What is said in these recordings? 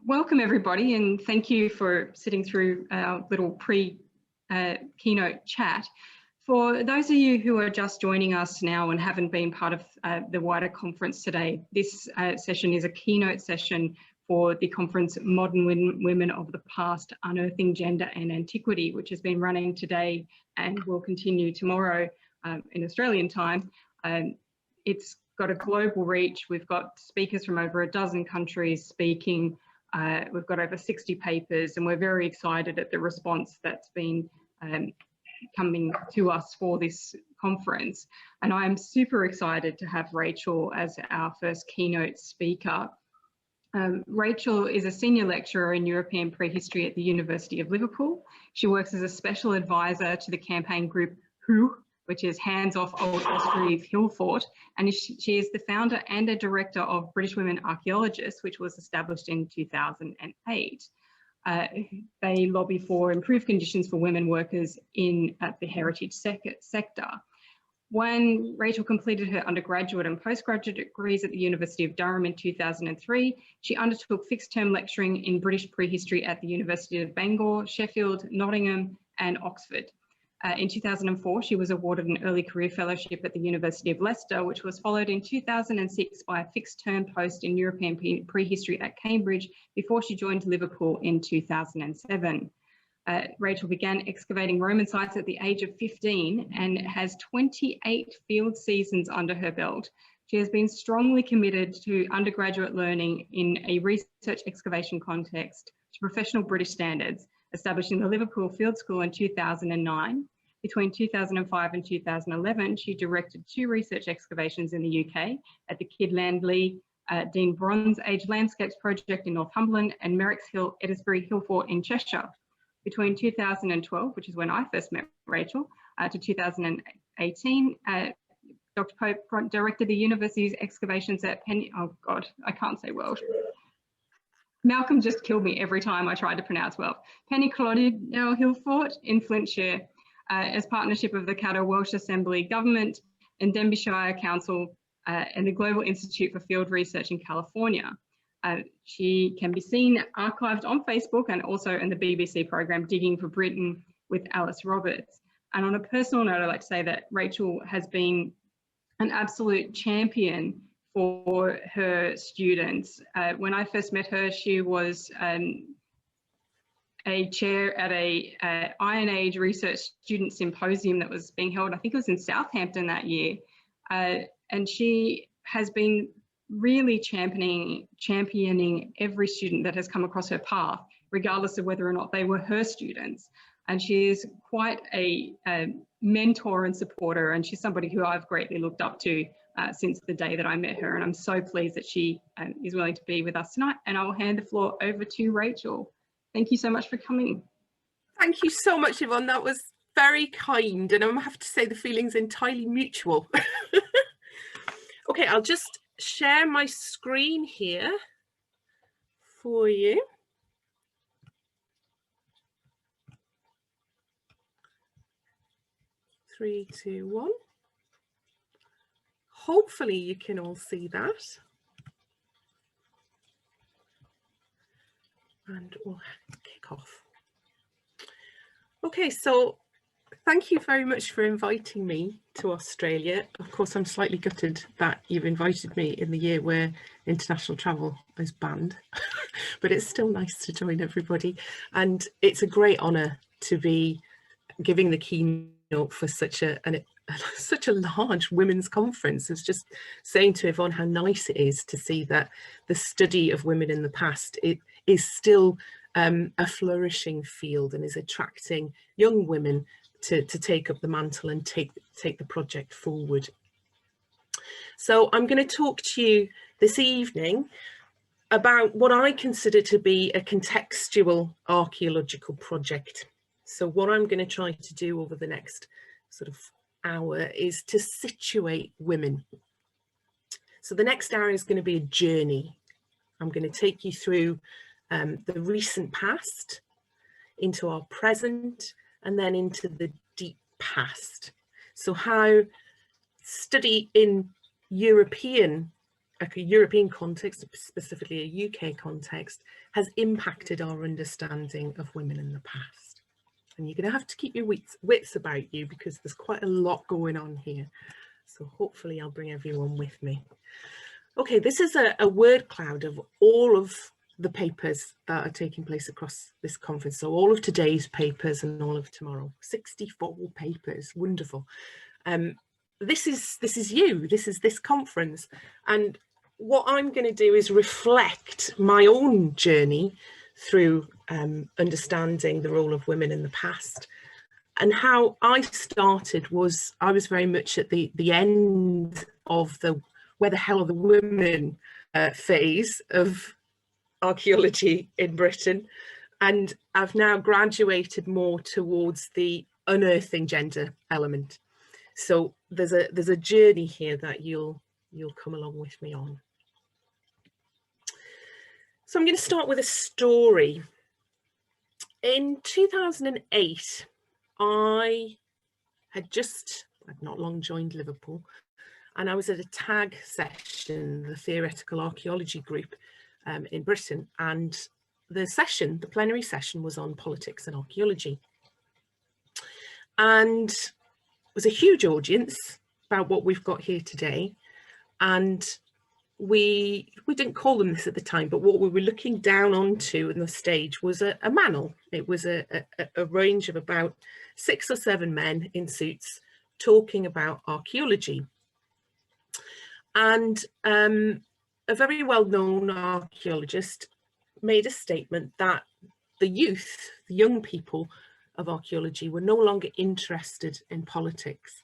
Welcome everybody, and thank you for sitting through our little pre-keynote chat. For those of you who are just joining us now and haven't been part of the wider conference today, this session is a keynote session for the conference Modern Women of the Past, Unearthing Gender and Antiquity, which has been running today and will continue tomorrow in Australian time. It's got a global reach. We've got speakers from over a dozen countries speaking. We've got over 60 papers, and we're very excited at the response that's been coming to us for this conference. And I'm super excited to have Rachel as our first keynote speaker. Rachel is a senior lecturer in European prehistory at the University of Liverpool. She works as a special advisor to the campaign group WHO, which is Hands Off Old Osprey's Hill Fort, and she is the founder and a director of British Women Archaeologists, which was established in 2008. They lobby for improved conditions for women workers in the heritage sector. When Rachel completed her undergraduate and postgraduate degrees at the University of Durham in 2003, she undertook fixed-term lecturing in British prehistory at the University of Bangor, Sheffield, Nottingham, and Oxford. In 2004, she was awarded an early career fellowship at the University of Leicester, which was followed in 2006 by a fixed-term post in European prehistory at Cambridge before she joined Liverpool in 2007. Rachel began excavating Roman sites at the age of 15 and has 28 field seasons under her belt. She has been strongly committed to undergraduate learning in a research excavation context to professional British standards, establishing the Liverpool Field School in 2009. Between 2005 and 2011, she directed 2 research excavations in the UK at the Kidlandly Dean Bronze Age Landscapes Project in Northumberland and Merrick's Hill Edisbury Hill Fort in Cheshire. Between 2012, which is when I first met Rachel, to 2018, Dr. Pope directed the university's excavations at Malcolm just killed me every time I tried to pronounce well. Penyclodagh Hill Fort in Flintshire, as partnership of the Caddo Welsh Assembly Government and Denbighshire Council and the Global Institute for Field Research in California. She can be seen archived on Facebook and also in the BBC program Digging for Britain with Alice Roberts. And on a personal note, I'd like to say that Rachel has been an absolute champion for her students. When I first met her, she was a chair at a Iron Age Research Student Symposium that was being held, I think it was in Southampton that year. And she has been really championing every student that has come across her path, regardless of whether or not they were her students. And she is quite a mentor and supporter, and she's somebody who I've greatly looked up to since the day that I met her. And I'm so pleased that she is willing to be with us tonight. And I will hand the floor over to Rachel. Thank you so much for coming. Thank you so much, Yvonne. That was very kind, and I have to say the feeling's entirely mutual. Okay, I'll just share my screen here for you. Three, two, one. Hopefully you can all see that. And we'll kick off. Okay, so thank you very much for inviting me to Australia. Of course, I'm slightly gutted that you've invited me in the year where international travel is banned, but it's still nice to join everybody. And it's a great honour to be giving the keynote for such a large women's conference. I was just saying to Yvonne how nice it is to see that the study of women in the past is still a flourishing field and is attracting young women to take up the mantle and take the project forward. So I'm going to talk to you this evening about what I consider to be a contextual archaeological project. So what I'm going to try to do over the next sort of hour is to situate women. So the next hour is going to be a journey. I'm going to take you through the recent past, into our present, and then into the deep past. So how study in European a European context, specifically a UK context, has impacted our understanding of women in the past. And you're going to have to keep your wits about you, because there's quite a lot going on here. So hopefully I'll bring everyone with me. Okay, this is a word cloud of all of the papers that are taking place across this conference. So all of today's papers and all of tomorrow, 64 papers, wonderful. This is you, this is this conference. And what I'm going to do is reflect my own journey through understanding the role of women in the past. And how I started was, I was very much at the end of the where the hell are the women phase of archaeology in Britain. And I've now graduated more towards the unearthing gender element. So there's a journey here that you'll come along with me on. So I'm going to start with a story. In 2008, I had not long joined Liverpool, and I was at a TAG session, the Theoretical Archaeology group in Britain, and the plenary session was on politics and archaeology. And it was a huge audience, about what we've got here today. And we didn't call them this at the time, but what we were looking down onto in the stage was a manel. It was a range of about 6 or 7 men in suits talking about archaeology. And a very well-known archaeologist made a statement that the youth, the young people of archaeology, were no longer interested in politics.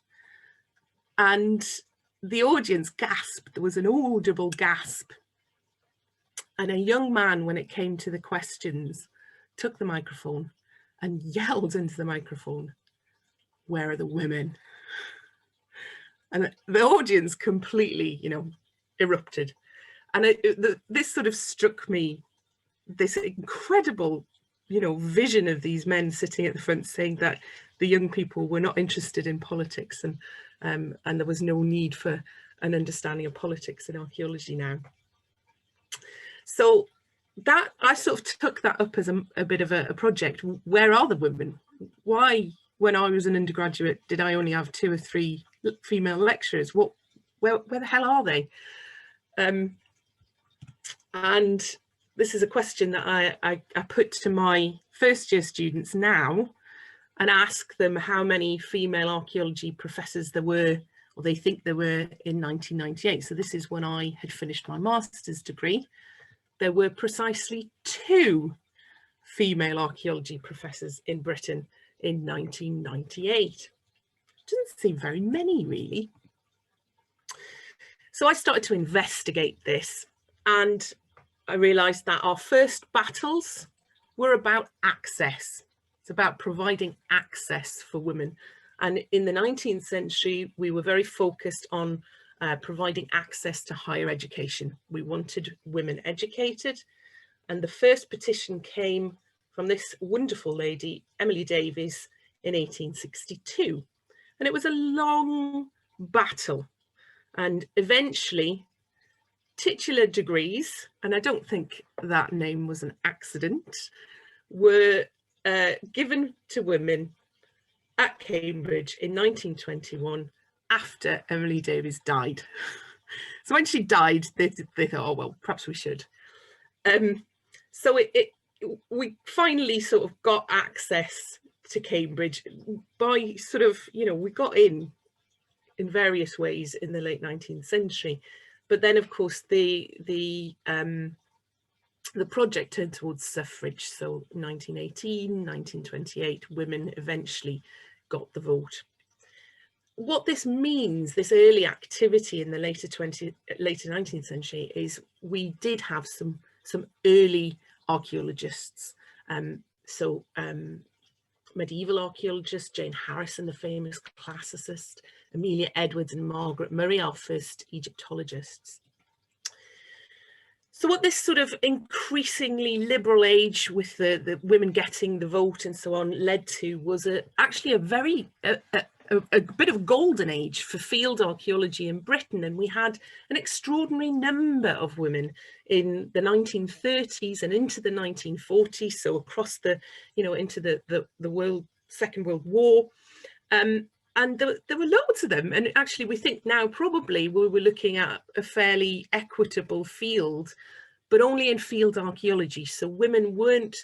And the audience gasped. There was an audible gasp. And a young man, when it came to the questions, took the microphone and yelled into the microphone, "Where are the women?" And the audience completely, erupted. And this sort of struck me, this incredible, vision of these men sitting at the front saying that the young people were not interested in politics, and there was no need for an understanding of politics in archaeology now. So that I sort of took that up as a bit of a project. Where are the women? Why, when I was an undergraduate, did I only have 2 or 3 female lecturers? Where the hell are they? And this is a question that I put to my first year students now, and ask them how many female archaeology professors there were, or they think there were, in 1998. So this is when I had finished my master's degree. There were precisely 2 female archaeology professors in Britain in 1998. Doesn't seem very many, really. So I started to investigate this, and I realised that our first battles were about access. It's about providing access for women. And in the 19th century, we were very focused on providing access to higher education. We wanted women educated. And the first petition came from this wonderful lady, Emily Davies, in 1862. And it was a long battle. And eventually, titular degrees, and I don't think that name was an accident, were given to women at Cambridge in 1921 after Emily Davies died. So when she died, they thought, oh, well, perhaps we should. So we finally sort of got access to Cambridge by sort of, we got in various ways in the late 19th century. But then, of course, the project turned towards suffrage. So 1918, 1928, women eventually got the vote. What this means, this early activity in the later 19th century, is we did have some early archaeologists. Medieval archaeologists, Jane Harrison, the famous classicist, Amelia Edwards and Margaret Murray, our first Egyptologists. So what this sort of increasingly liberal age with the women getting the vote and so on led to was actually a very a bit of a golden age for field archaeology in Britain, and we had an extraordinary number of women in the 1930s and into the 1940s, so across the, you know, into the Second World War. And there were loads of them, and actually we think now probably we were looking at a fairly equitable field, but only in field archaeology. So women weren't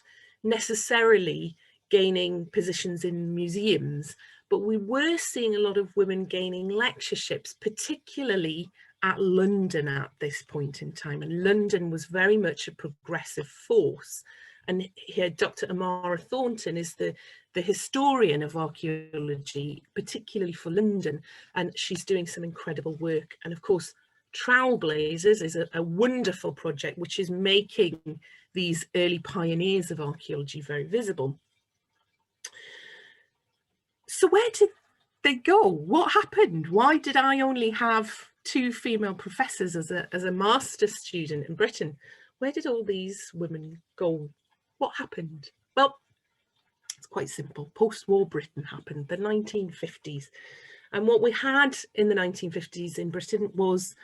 necessarily gaining positions in museums, but we were seeing a lot of women gaining lectureships, particularly at London at this point in time. And London was very much a progressive force. And here Dr. Amara Thornton is the historian of archaeology, particularly for London, and she's doing some incredible work. And of course, Trailblazers is a wonderful project which is making these early pioneers of archaeology very visible. So where did they go? What happened? Why did I only have 2 female professors as a master's student in Britain? Where did all these women go? What happened? Well, it's quite simple. Post-war Britain happened, the 1950s. And what we had in the 1950s in Britain was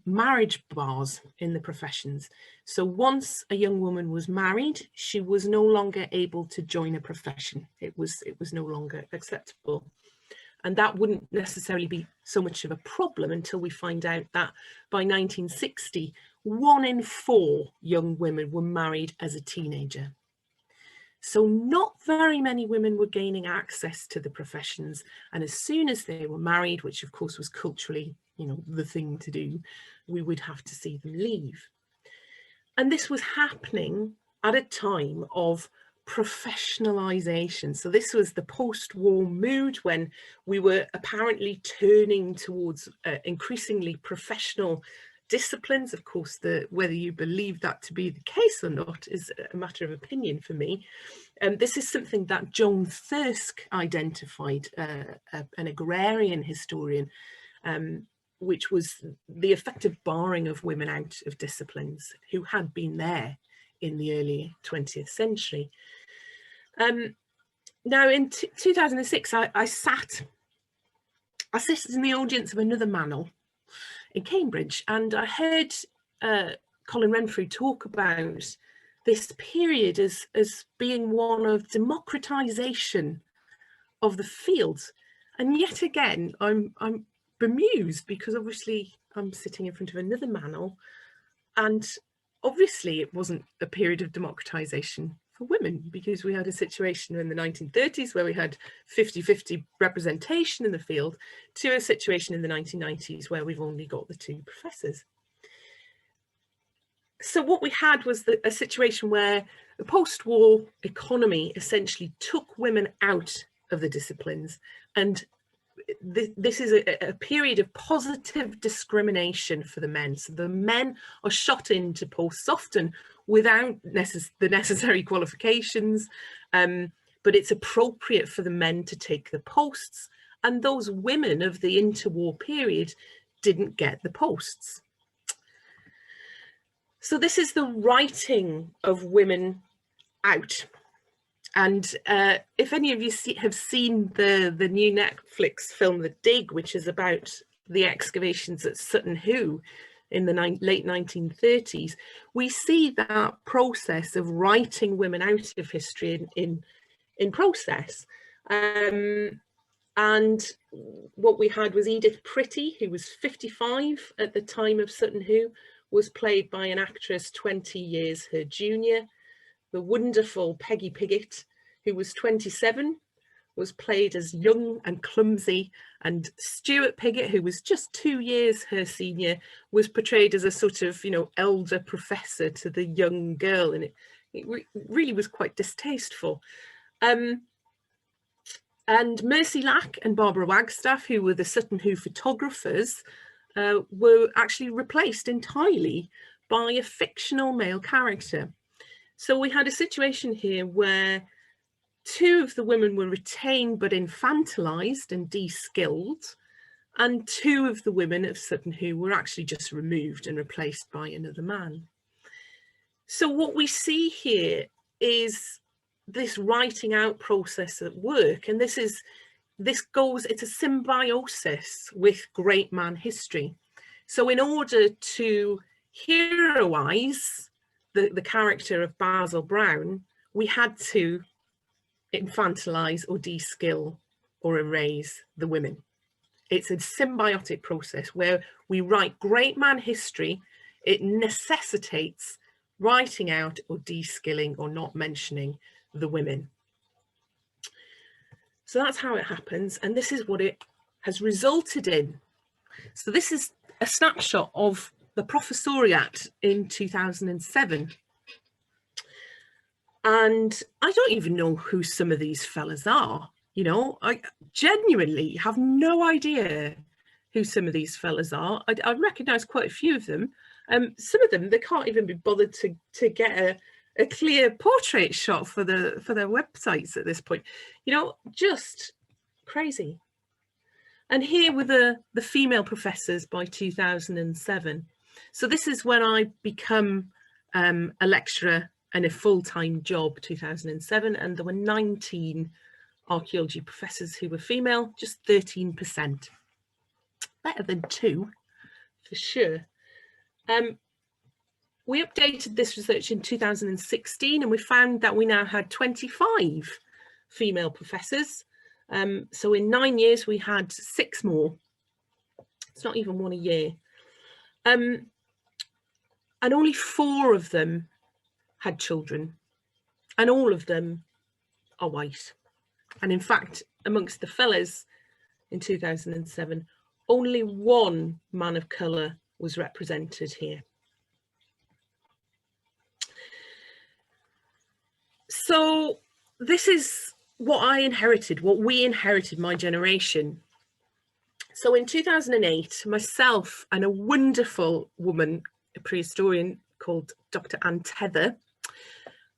marriage bars in the professions. So once a young woman was married, she was no longer able to join a profession. It was no longer acceptable. And that wouldn't necessarily be so much of a problem until we find out that by 1960, 1 in 4 young women were married as a teenager. So not very many women were gaining access to the professions. And as soon as they were married, which of course was culturally, you know, the thing to do, we would have to see them leave. And this was happening at a time of professionalization. So this was the post-war mood when we were apparently turning towards increasingly professional disciplines. Of course, whether you believe that to be the case or not is a matter of opinion for me. This is something that Joan Thirsk identified, an agrarian historian, which was the effective barring of women out of disciplines who had been there in the early 20th century. Now in 2006, I sat in the audience of another Manor in Cambridge, and I heard Colin Renfrew talk about this period as being one of democratization of the field. And yet again, I'm bemused because obviously I'm sitting in front of another Manor, and obviously it wasn't a period of democratization for women, because we had a situation in the 1930s where we had 50-50 representation in the field, to a situation in the 1990s where we've only got the 2 professors. So what we had was a situation where the post-war economy essentially took women out of the disciplines, and this is a period of positive discrimination for the men. So the men are shot into posts often without the necessary qualifications, but it's appropriate for the men to take the posts, and those women of the interwar period didn't get the posts. So this is the writing of women out. And if any of you have seen the new Netflix film, The Dig, which is about the excavations at Sutton Hoo in the late 1930s, we see that process of writing women out of history in process. And what we had was Edith Pretty, who was 55 at the time of Sutton Hoo, was played by an actress 20 years her junior. The wonderful Peggy Piggott, who was 27, was played as young and clumsy, and Stuart Piggott, who was just 2 years her senior, was portrayed as a sort of, you know, elder professor to the young girl, and it really was quite distasteful. And Mercy Lack and Barbara Wagstaff, who were the Sutton Hoo photographers, were actually replaced entirely by a fictional male character. So we had a situation here where 2 of the women were retained but infantilized and de-skilled, and 2 of the women of Sutton Hoo were actually just removed and replaced by another man. So what we see here is this writing out process at work, and this is it's a symbiosis with great man history. So in order to heroise the character of Basil Brown, we had to infantilise or de-skill or erase the women. It's a symbiotic process where we write great man history. It necessitates writing out or de-skilling or not mentioning the women. So that's how it happens, and this is what it has resulted in. So this is a snapshot of the professoriate in 2007. And I don't even know who some of these fellas are. You know, I genuinely have no idea who some of these fellas are. I recognise quite a few of them. Some of them, they can't even be bothered to get a clear portrait shot for their websites at this point. You know, just crazy. And here were the female professors by 2007. So this is when I become a lecturer and a full-time job, 2007, and there were 19 archaeology professors who were female, just 13%. Better than 2, for sure. We updated this research in 2016, and we found that we now had 25 female professors. So in 9 years, we had 6 more. It's not even 1 a year. And only 4 of them had children, and all of them are white. And in fact, amongst the fellas in 2007, only 1 man of colour was represented here. So this is what I inherited, what we inherited, my generation. So in 2008, myself and a wonderful woman, a prehistorian called Dr. Anne Tether,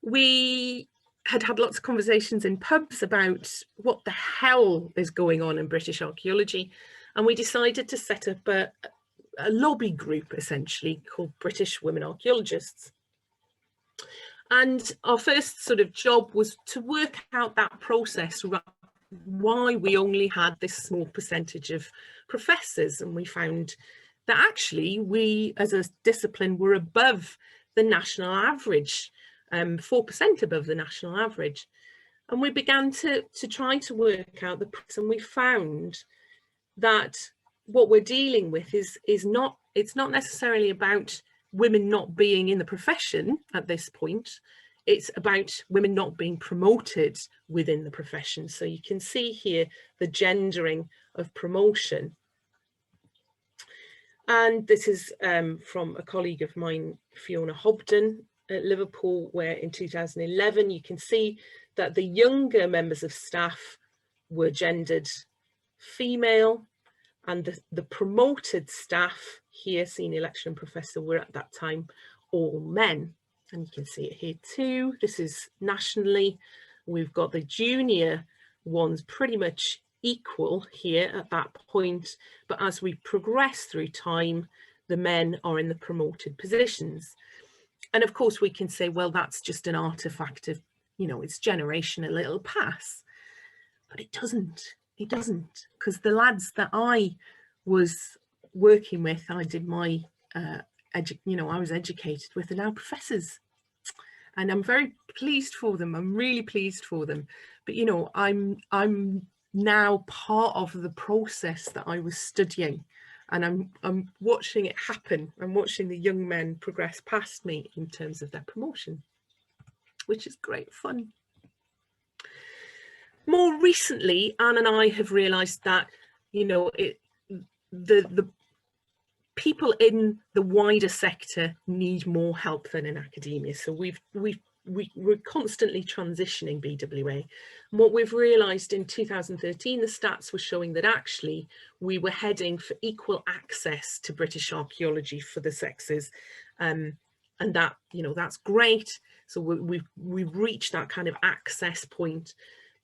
we had lots of conversations in pubs about what the hell is going on in British archaeology. And we decided to set up a lobby group, essentially, called British Women Archaeologists. And our first sort of job was to work out that process, why we only had this small percentage of professors. And we found that actually we, as a discipline, were above the national average, 4% above the national average. And we began to try to work out the process, and we found that what we're dealing with it's not necessarily about women not being in the profession at this point. It's about women not being promoted within the profession. So you can see here the gendering of promotion. And this is from a colleague of mine, Fiona Hobden at Liverpool, where in 2011, you can see that the younger members of staff were gendered female, and the promoted staff here, senior lecturer and professor, were at that time all men. And you can see it here too. This is nationally. We've got the junior ones pretty much equal here at that point. But as we progress through time, the men are in the promoted positions. And of course, we can say, well, that's just an artifact of, you know, it's generational, it'll pass. But it doesn't. It doesn't, because the lads that I was working with, I did my, I was educated with, are now professors. And I'm very pleased for them. I'm really pleased for them. But, you know, I'm now part of the process that I was studying, and I'm watching it happen. I'm watching the young men progress past me in terms of their promotion, which is great fun. More recently, Anne and I have realised that, you know, the people in the wider sector need more help than in academia. So we're constantly transitioning BWA. And what we've realised in 2013, the stats were showing that actually we were heading for equal access to British archaeology for the sexes. And that, you know, that's great. So we've reached that kind of access point.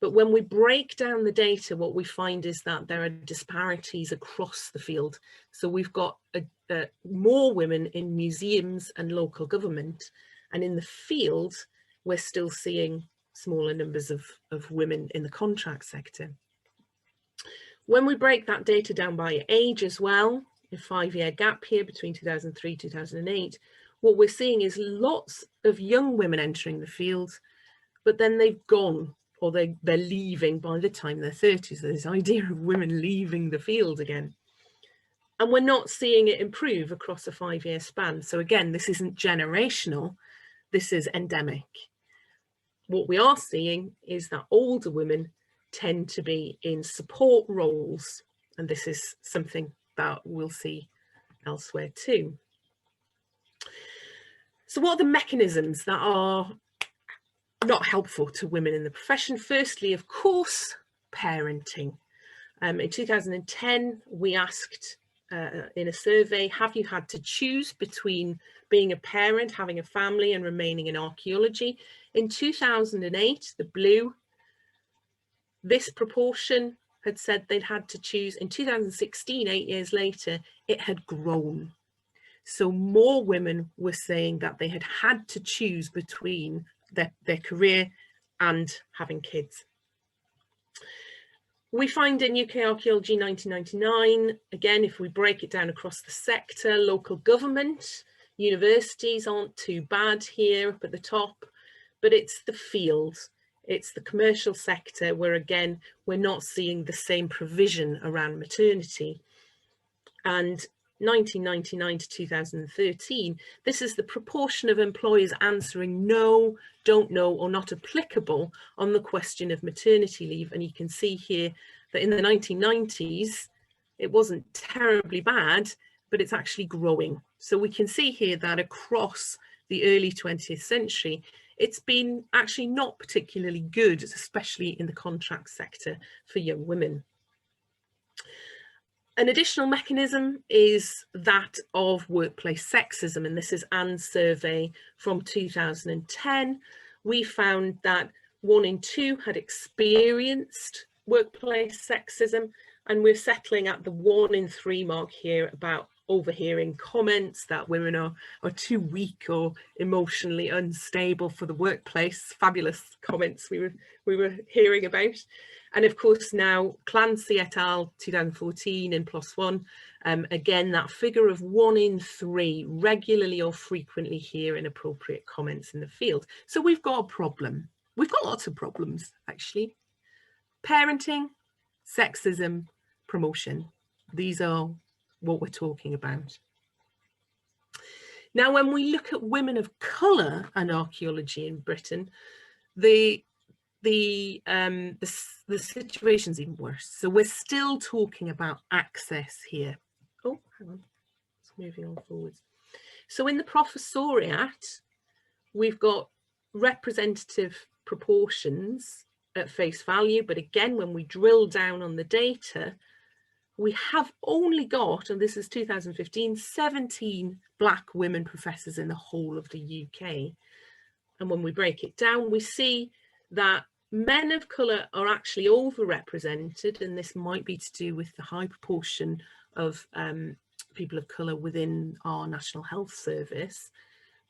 But when we break down the data, what we find is that there are disparities across the field. So we've got more women in museums and local government, and in the field, we're still seeing smaller numbers of women in the contract sector. When we break that data down by age as well, a 5-year gap here between 2003, 2008, what we're seeing is lots of young women entering the field, but then they've gone, or they're leaving by the time they're 30s. There's this idea of women leaving the field again. And we're not seeing it improve across a 5-year span. So again, this isn't generational, this is endemic. What we are seeing is that older women tend to be in support roles, and this is something that we'll see elsewhere too. So what are the mechanisms that are not helpful to women in the profession? Firstly, of course, parenting. In 2010, we asked in a survey, have you had to choose between being a parent, having a family, and remaining in archaeology? In 2008, the blue, this proportion had said they'd had to choose. In 2016, 8 years later, it had grown. So more women were saying that they had had to choose between their career and having kids. We find in UK Archaeology 1999, again, if we break it down across the sector, local government, universities aren't too bad here up at the top, but it's the field, it's the commercial sector where, again, we're not seeing the same provision around maternity. And 1999 to 2013, this is the proportion of employers answering no, don't know, or not applicable on the question of maternity leave. And you can see here that in the 1990s, it wasn't terribly bad, but it's actually growing. So we can see here that across the early 20th century, it's been actually not particularly good, especially in the contract sector for young women. An additional mechanism is that of workplace sexism, and this is Anne's survey from 2010. We found that 1 in 2 had experienced workplace sexism, and we're settling at the 1 in 3 mark here about overhearing comments that women are too weak or emotionally unstable for the workplace. Fabulous comments we were hearing about. And of course now Clancy et al. 2014 in +1, again that figure of 1 in 3 regularly or frequently hear inappropriate comments in the field. So we've got a problem. We've got lots of problems actually. Parenting, sexism, promotion. These are what we're talking about. Now, when we look at women of colour and archaeology in Britain, the situation's even worse. So we're still talking about access here. Oh, hang on, it's moving on forwards. So in the professoriate, we've got representative proportions at face value, but again, when we drill down on the data, we have only got, and this is 2015, 17 Black women professors in the whole of the UK. And when we break it down, we see that men of colour are actually overrepresented, and this might be to do with the high proportion of people of colour within our National Health Service.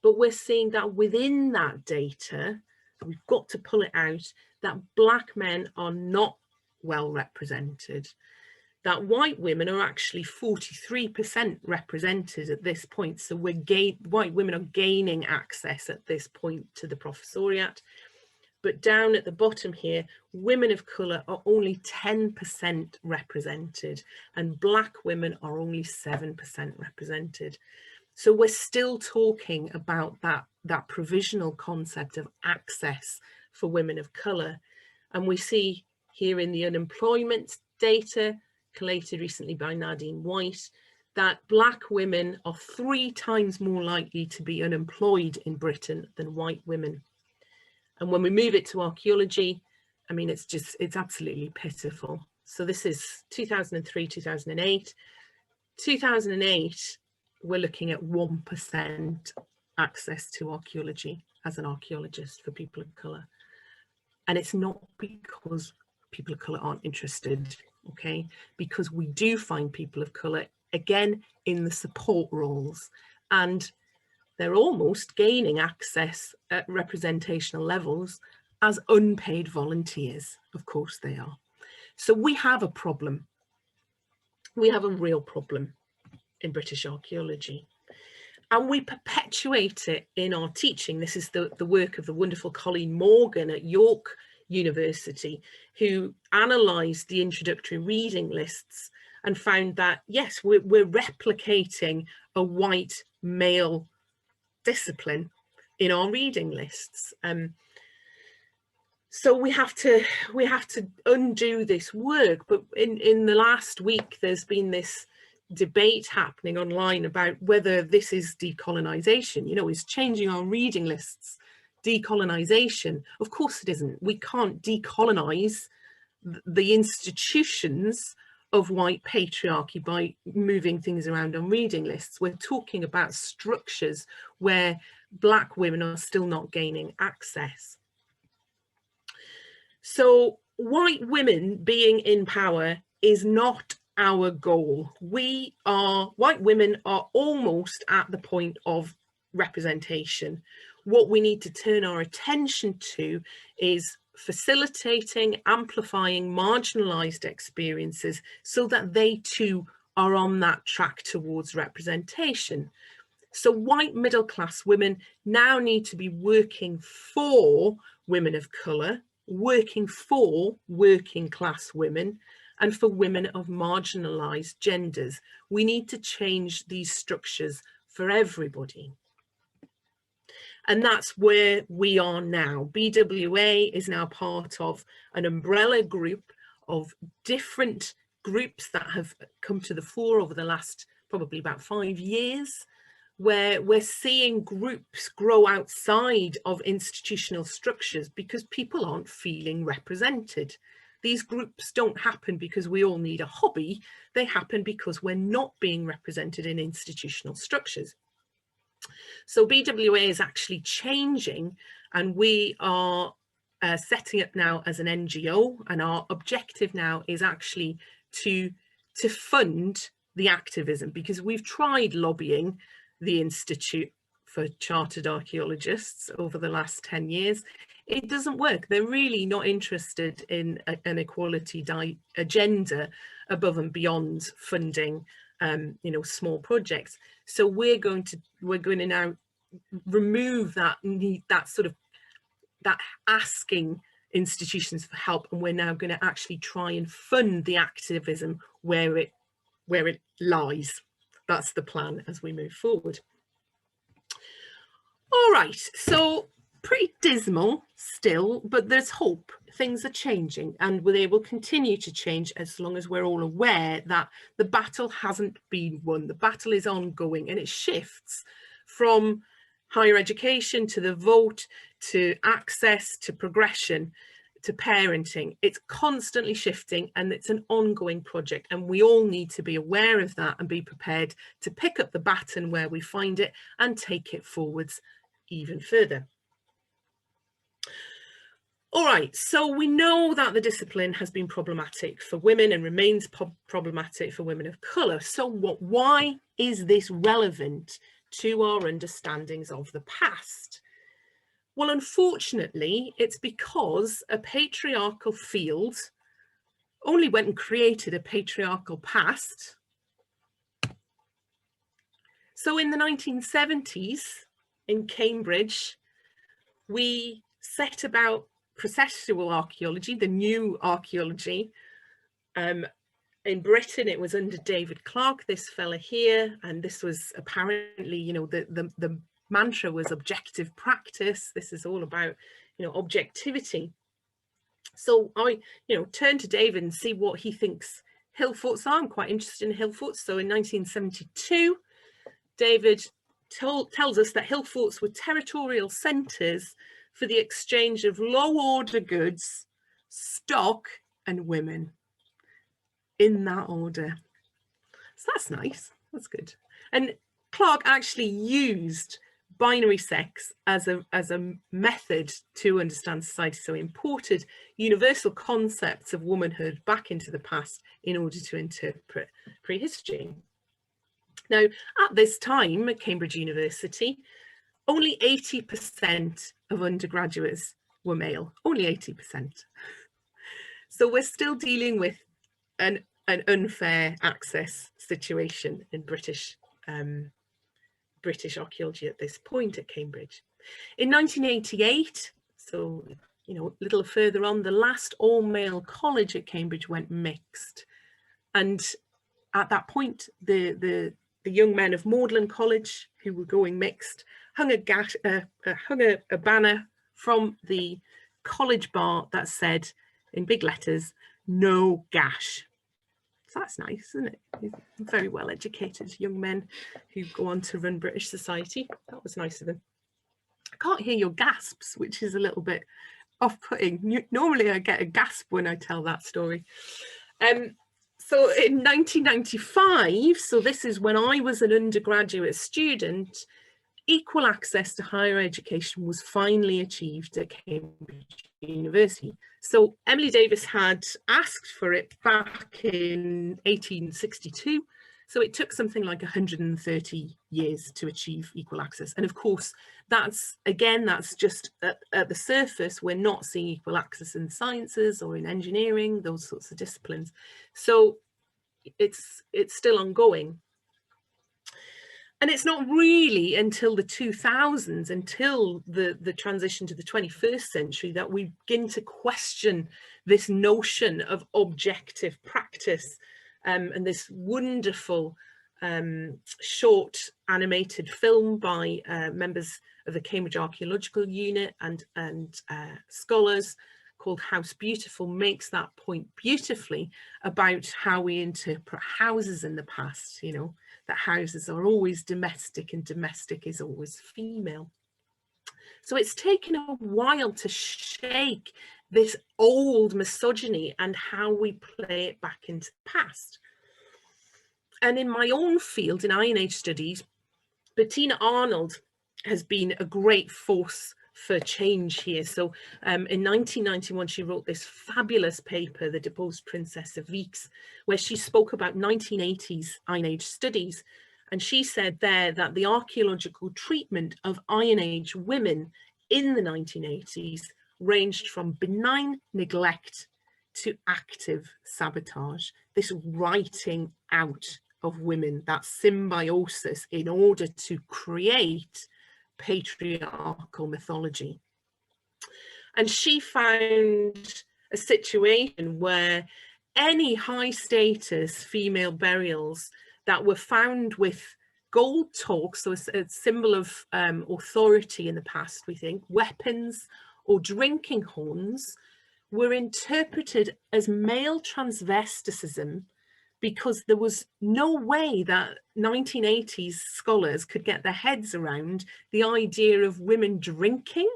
But we're seeing that within that data, we've got to pull it out, that Black men are not well represented. That white women are actually 43% represented at this point. So white women are gaining access at this point to the professoriate. But down at the bottom here, women of colour are only 10% represented, and Black women are only 7% represented. So we're still talking about that provisional concept of access for women of colour. And we see here in the unemployment data collated recently by Nadine White, that Black women are 3 times more likely to be unemployed in Britain than white women. And when we move it to archaeology, I mean, it's absolutely pitiful. So this is 2003, 2008. 2008, we're looking at 1% access to archaeology as an archaeologist for people of colour. And it's not because people of colour aren't interested, okay? Because we do find people of colour, again, in the support roles, and they're almost gaining access at representational levels as unpaid volunteers. Of course they are. So we have a problem we have a real problem in British archaeology. And we perpetuate it in our teaching. This is the work of the wonderful Colleen Morgan at York University, who analysed the introductory reading lists and found that, yes, we're replicating a white male discipline in our reading lists. So we have to undo this work. But in the last week, there's been this debate happening online about whether this is decolonization. You know, is changing our reading lists decolonization? Of course it isn't. We can't decolonize the institutions of white patriarchy by moving things around on reading lists. We're talking about structures where Black women are still not gaining access. So white women being in power is not our goal. White women are almost at the point of representation. What we need to turn our attention to is facilitating, amplifying marginalized experiences so that they too are on that track towards representation. So white middle class women now need to be working for women of colour, working for working class women, and for women of marginalised genders. We need to change these structures for everybody. And that's where we are now. BWA is now part of an umbrella group of different groups that have come to the fore over the last probably about 5 years, where we're seeing groups grow outside of institutional structures because people aren't feeling represented. These groups don't happen because we all need a hobby. They happen because we're not being represented in institutional structures. So BWA is actually changing, and we are setting up now as an NGO, and our objective now is actually to fund the activism, because we've tried lobbying the Institute for Chartered Archaeologists over the last 10 years. It doesn't work. They're really not interested in an equality agenda above and beyond funding you know, small projects. So we're going to now remove that need, that asking institutions for help, and we're now going to actually try and fund the activism where it lies. That's the plan as we move forward. All right, so pretty dismal still, but there's hope. Things are changing, and they will continue to change as long as we're all aware that the battle hasn't been won. The battle is ongoing, and it shifts from higher education to the vote, to access, to progression, to parenting. It's constantly shifting, and it's an ongoing project, and we all need to be aware of that and be prepared to pick up the baton where we find it and take it forwards even further. All right, so we know that the discipline has been problematic for women and remains problematic for women of colour. So why is this relevant to our understandings of the past? Well, unfortunately, it's because a patriarchal field only went and created a patriarchal past. So in the 1970s in Cambridge, we set about processual archaeology, the new archaeology. In Britain, it was under David Clarke, this fella here, and this was apparently, you know, the mantra was objective practice. This is all about, you know, objectivity. So I, you know, turn to David and see what he thinks hillforts are. I'm quite interested in hillforts. So in 1972, David tells us that hillforts were territorial centres for the exchange of low order goods, stock and women, in that order. So that's nice, that's good. And Clarke actually used binary sex as a method to understand society. So he imported universal concepts of womanhood back into the past in order to interpret prehistory. Now, at this time at Cambridge University, only 80% of undergraduates were male, only 80%. So we're still dealing with a an unfair access situation in British archaeology at this point at Cambridge. In 1988, so a little further on, the last all-male college at Cambridge went mixed, and at that point, the young men of Magdalen College who were going mixed hung a banner from the college bar that said in big letters, "No gash." So that's nice, isn't it? Very well educated young men who go on to run British society. That was nice of them. I can't hear your gasps, which is a little bit off-putting. Normally I get a gasp when I tell that story. So in 1995, so this is when I was an undergraduate student, equal access to higher education was finally achieved at Cambridge University. So Emily Davis had asked for it back in 1862. So it took something like 130 years to achieve equal access. And of course, that's just at the surface. We're not seeing equal access in sciences or in engineering, those sorts of disciplines. So it's still ongoing. And it's not really until the 2000s, until the transition to the 21st century, that we begin to question this notion of objective practice. And this wonderful short animated film by members of the Cambridge Archaeological Unit and scholars called House Beautiful makes that point beautifully about how we interpret houses in the past, that houses are always domestic and domestic is always female. So it's taken a while to shake this old misogyny and how we play it back into the past. And in my own field, in Iron Age studies, Bettina Arnold has been a great force for change here. So in 1991, she wrote this fabulous paper, The Deposed Princess of Weeks, where she spoke about 1980s Iron Age studies. And she said there that the archaeological treatment of Iron Age women in the 1980s ranged from benign neglect to active sabotage, this writing out of women, that symbiosis in order to create patriarchal mythology. And she found a situation where any high status female burials that were found with gold talks, so a symbol of authority in the past, we think, weapons or drinking horns, were interpreted as male transvesticism, because there was no way that 1980s scholars could get their heads around the idea of women drinking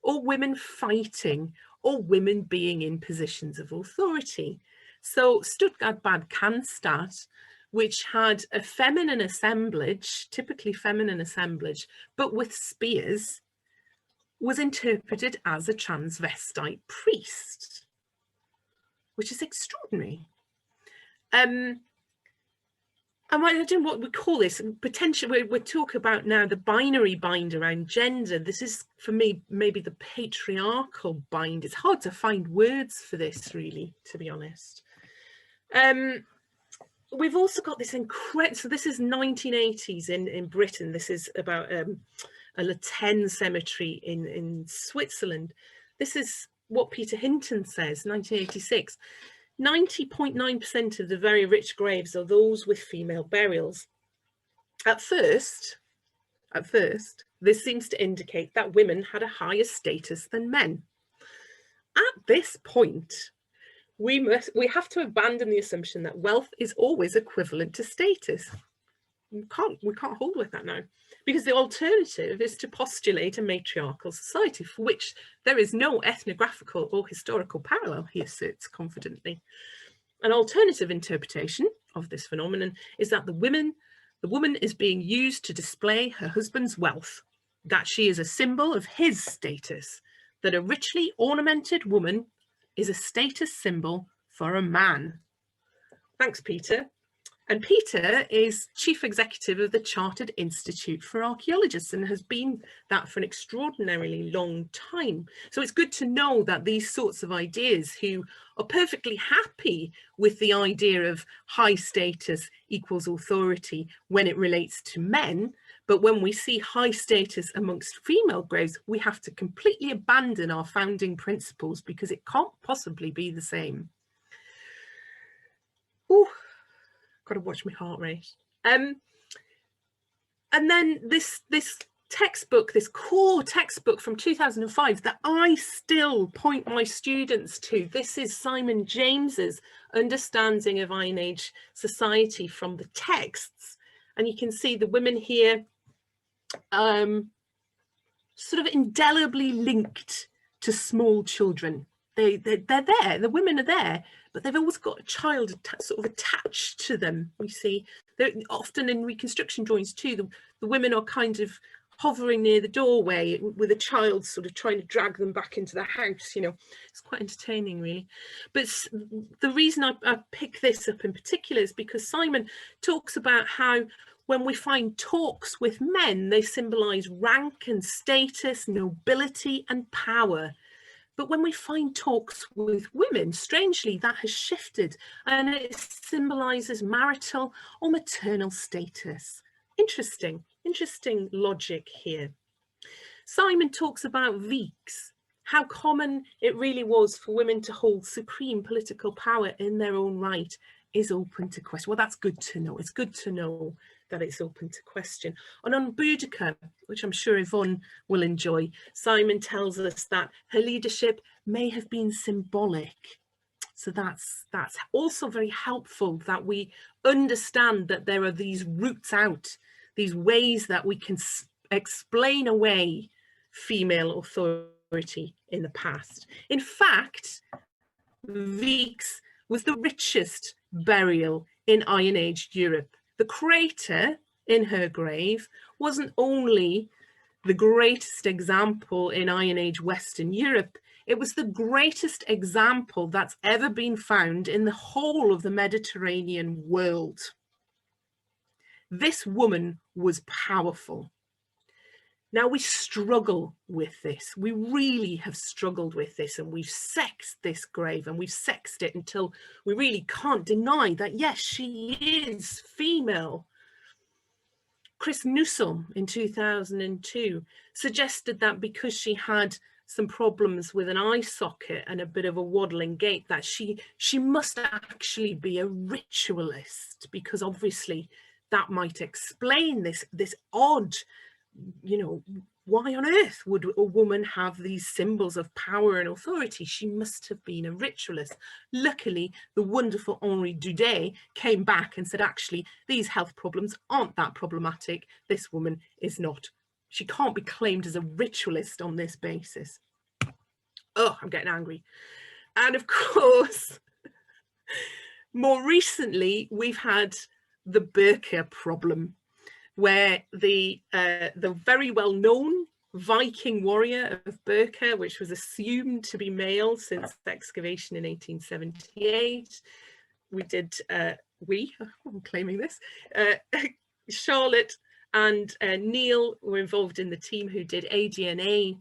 or women fighting or women being in positions of authority. So Stuttgart Bad Cannstatt, which had a feminine assemblage, typically feminine assemblage, but with spears, was interpreted as a transvestite priest, which is extraordinary. And I don't know what we call this, potentially we talk about now the binary bind around gender. This is, for me, maybe the patriarchal bind. It's hard to find words for this, really, to be honest. We've also got this incredible, so this is 1980s in Britain. This is about a La Tène cemetery in Switzerland. This is what Peter Hinton says, 1986. 90.9% of the very rich graves are those with female burials. At first, this seems to indicate that women had a higher status than men. At this point, we have to abandon the assumption that wealth is always equivalent to status. We can't hold with that now, because the alternative is to postulate a matriarchal society for which there is no ethnographical or historical parallel, he asserts confidently. An alternative interpretation of this phenomenon is that the woman is being used to display her husband's wealth, that she is a symbol of his status, that a richly ornamented woman is a status symbol for a man. Thanks, Peter. And Peter is Chief Executive of the Chartered Institute for Archaeologists and has been that for an extraordinarily long time. So it's good to know that these sorts of ideas, who are perfectly happy with the idea of high status equals authority when it relates to men, but when we see high status amongst female graves, we have to completely abandon our founding principles because it can't possibly be the same. Ooh. Got to watch my heart rate. And then this textbook, this core textbook from 2005 that I still point my students to. This is Simon James's Understanding of Iron Age Society from the texts. And you can see the women here sort of indelibly linked to small children. They're there, the women are there, but they've always got a child sort of attached to them. We see they're often in reconstruction drawings too, the women are kind of hovering near the doorway with a child sort of trying to drag them back into the house. You know, it's quite entertaining really. But the reason I pick this up in particular is because Simon talks about how when we find talks with men, they symbolize rank and status, nobility and power. But when we find talks with women, strangely, that has shifted and it symbolises marital or maternal status. Interesting logic here. Simon talks about Weeks, how common it really was for women to hold supreme political power in their own right is open to question. Well, that's good to know. It's good to know that it's open to question. And on Boudica, which I'm sure Yvonne will enjoy, Simon tells us that her leadership may have been symbolic. So that's also very helpful, that we understand that there are these routes out, these ways that we can explain away female authority in the past. In fact, Weeks was the richest burial in Iron Age Europe. The crater in her grave wasn't only the greatest example in Iron Age Western Europe, it was the greatest example that's ever been found in the whole of the Mediterranean world. This woman was powerful. Now we struggle with this. We really have struggled with this, and we've sexed this grave, and we've sexed it until we really can't deny that, yes, she is female. Chris Newsom in 2002 suggested that because she had some problems with an eye socket and a bit of a waddling gait, that she must actually be a ritualist, because obviously that might explain this odd, you know, why on earth would a woman have these symbols of power and authority? She must have been a ritualist. Luckily, the wonderful Henri Daudet came back and said, actually, these health problems aren't that problematic. This woman is not. She can't be claimed as a ritualist on this basis. Oh, I'm getting angry. And of course, more recently, we've had the burqa problem, where the very well-known Viking warrior of Burqa, which was assumed to be male since the excavation in 1878, I'm claiming this, Charlotte and Neil were involved in the team who did ADNA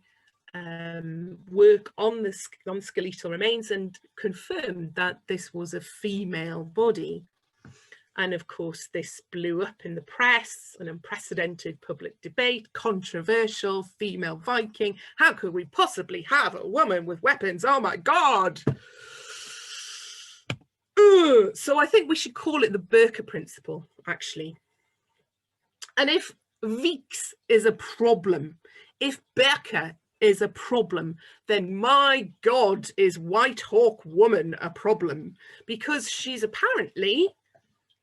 work on the skeletal remains and confirmed that this was a female body. And of course, this blew up in the press, an unprecedented public debate, controversial, female Viking. How could we possibly have a woman with weapons? Oh my God. Ugh. So I think we should call it the burqa principle, actually. And if Weeks is a problem, if burqa is a problem, then my God, is White Hawk Woman a problem? Because she's apparently,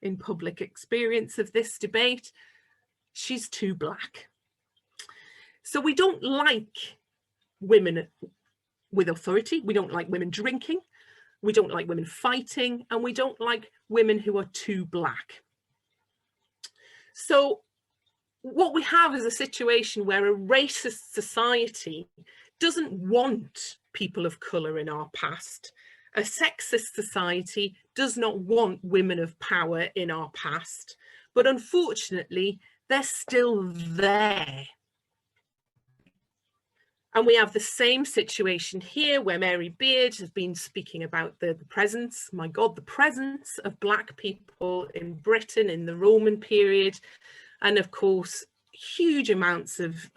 in public experience of this debate, she's too black. So we don't like women with authority, we don't like women drinking, we don't like women fighting, and we don't like women who are too black. So what we have is a situation where a racist society doesn't want people of colour in our past, A sexist society does not want women of power in our past, but unfortunately, they're still there. And we have the same situation here where Mary Beard has been speaking about the presence, my God, the presence of Black people in Britain in the Roman period. And of course, huge amounts of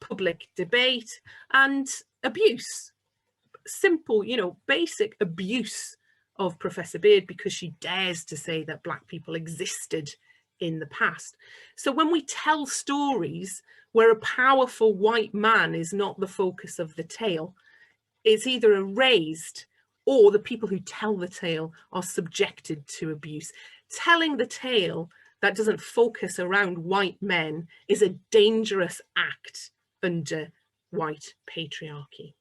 public debate and abuse, simple, you know, basic abuse of Professor Beard because she dares to say that Black people existed in the past. So when we tell stories where a powerful white man is not the focus of the tale, it's either erased or the people who tell the tale are subjected to abuse. Telling the tale that doesn't focus around white men is a dangerous act under white patriarchy.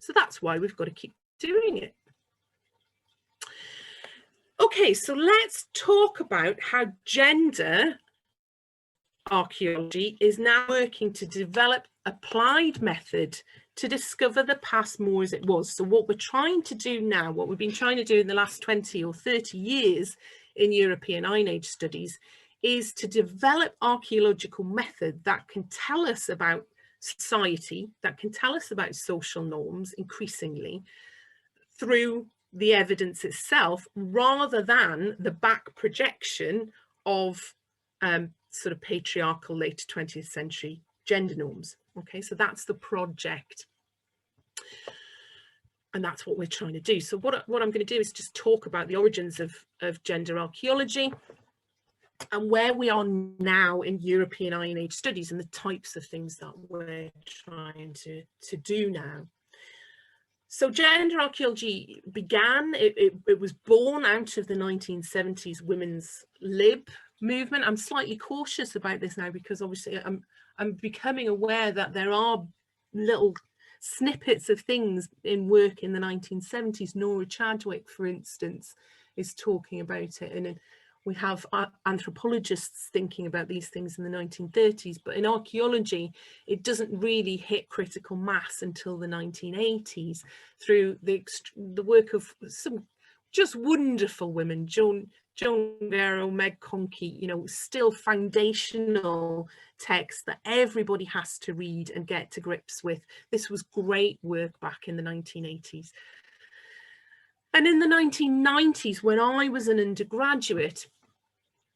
So that's why we've got to keep doing it. Okay, so let's talk about how gender archaeology is now working to develop applied method to discover the past more as it was. So what we're trying to do now, what we've been trying to do in the last 20 or 30 years in European Iron Age studies, is to develop archaeological method that can tell us about society, that can tell us about social norms increasingly through the evidence itself, rather than the back projection of sort of patriarchal late 20th century gender norms. Okay, so that's the project. And that's what we're trying to do. So what I'm going to do is just talk about the origins of gender archaeology and where we are now in European Iron Age studies and the types of things that we're trying to do now. So gender archaeology began, it was born out of the 1970s women's lib movement. I'm slightly cautious about this now because obviously I'm becoming aware that there are little snippets of things in work in the 1970s. Nora Chadwick, for instance, is talking about it, and we have anthropologists thinking about these things in the 1930s, but in archaeology, it doesn't really hit critical mass until the 1980s through the work of some just wonderful women, Joan Garrow, Meg Conkey, you know, still foundational texts that everybody has to read and get to grips with. This was great work back in the 1980s. And in the 1990s, when I was an undergraduate,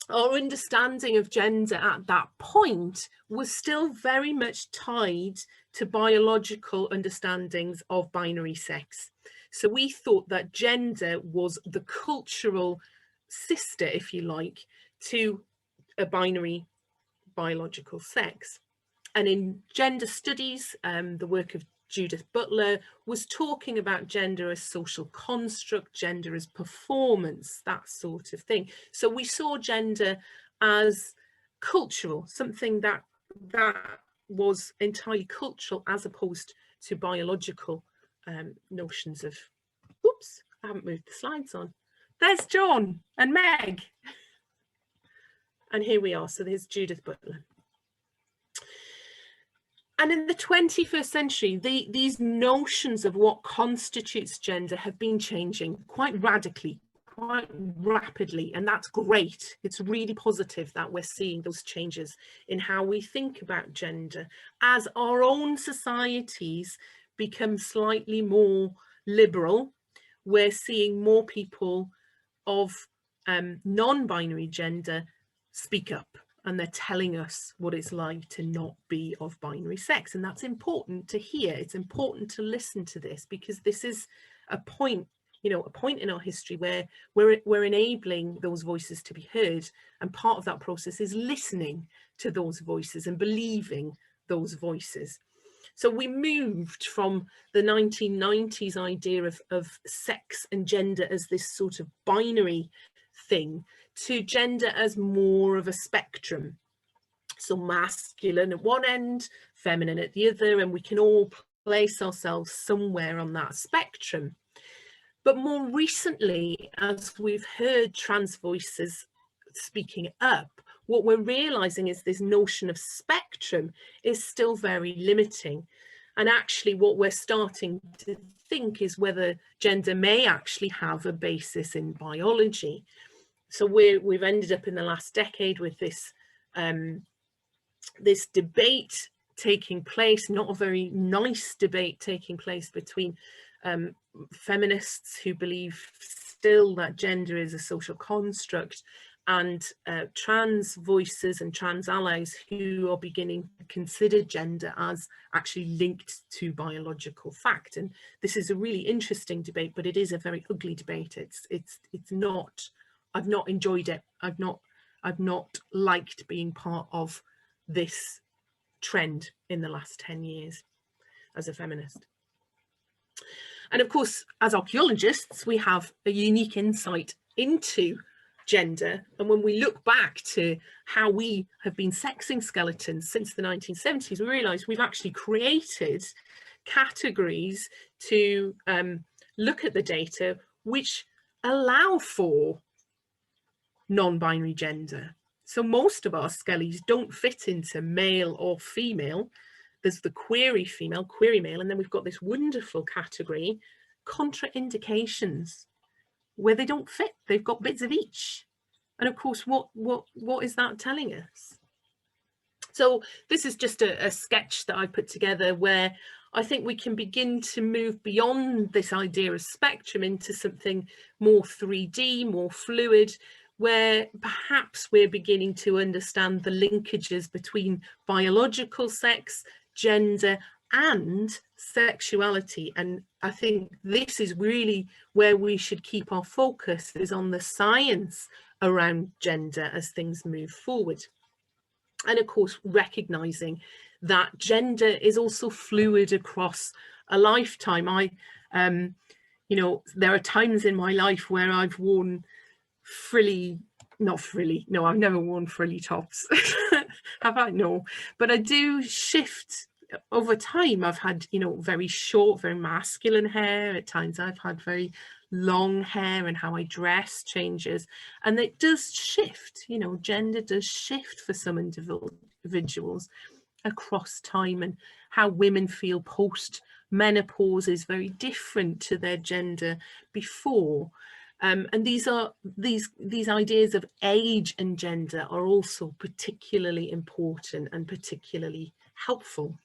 our understanding of gender at that point was still very much tied to biological understandings of binary sex. So we thought that gender was the cultural sister, if you like, to a binary biological sex. And in gender studies, the work of Judith Butler was talking about gender as social construct, gender as performance, that sort of thing. So we saw gender as cultural, something that was entirely cultural as opposed to biological notions of, oops, I haven't moved the slides on. There's John and Meg. And here we are, so there's Judith Butler. And in the 21st century, these notions of what constitutes gender have been changing quite radically, quite rapidly, and that's great. It's really positive that we're seeing those changes in how we think about gender as our own societies become slightly more liberal. We're seeing more people of non-binary gender speak up, and they're telling us what it's like to not be of binary sex. And that's important to hear. It's important to listen to this, because this is a point, you know, a point in our history where we're enabling those voices to be heard. And part of that process is listening to those voices and believing those voices. So we moved from the 1990s idea of sex and gender as this sort of binary thing to gender as more of a spectrum. So masculine at one end, feminine at the other, and we can all place ourselves somewhere on that spectrum. But more recently, as we've heard trans voices speaking up, what we're realizing is this notion of spectrum is still very limiting. And actually what we're starting to think is whether gender may actually have a basis in biology. So we've ended up in the last decade with this this debate taking place, not a very nice debate taking place between feminists who believe still that gender is a social construct, and trans voices and trans allies who are beginning to consider gender as actually linked to biological fact. And this is a really interesting debate, but it is a very ugly debate. It's not, I've not enjoyed it. I've not liked being part of this trend in the last 10 years as a feminist. And of course, as archaeologists, we have a unique insight into gender. And when we look back to how we have been sexing skeletons since the 1970s, we realise we've actually created categories to look at the data which allow for non-binary gender. So most of our skellies don't fit into male or female. There's the query female, query male, and then we've got this wonderful category, contraindications, where they don't fit. They've got bits of each. And of course, what is that telling us? So this is just a sketch that I put together where I think we can begin to move beyond this idea of spectrum into something more 3D, more fluid, where perhaps we're beginning to understand the linkages between biological sex, gender, and sexuality. And I think this is really where we should keep our focus, is on the science around gender as things move forward. And of course, recognizing that gender is also fluid across a lifetime. You know, there are times in my life where I've worn not frilly, no, I've never worn frilly tops. Have I? No, but I do shift over time. I've had, you know, very short, very masculine hair. At times I've had very long hair, and how I dress changes. And it does shift, you know, gender does shift for some individuals across time, and how women feel post menopause is very different to their gender before. And these ideas of age and gender are also particularly important and particularly helpful.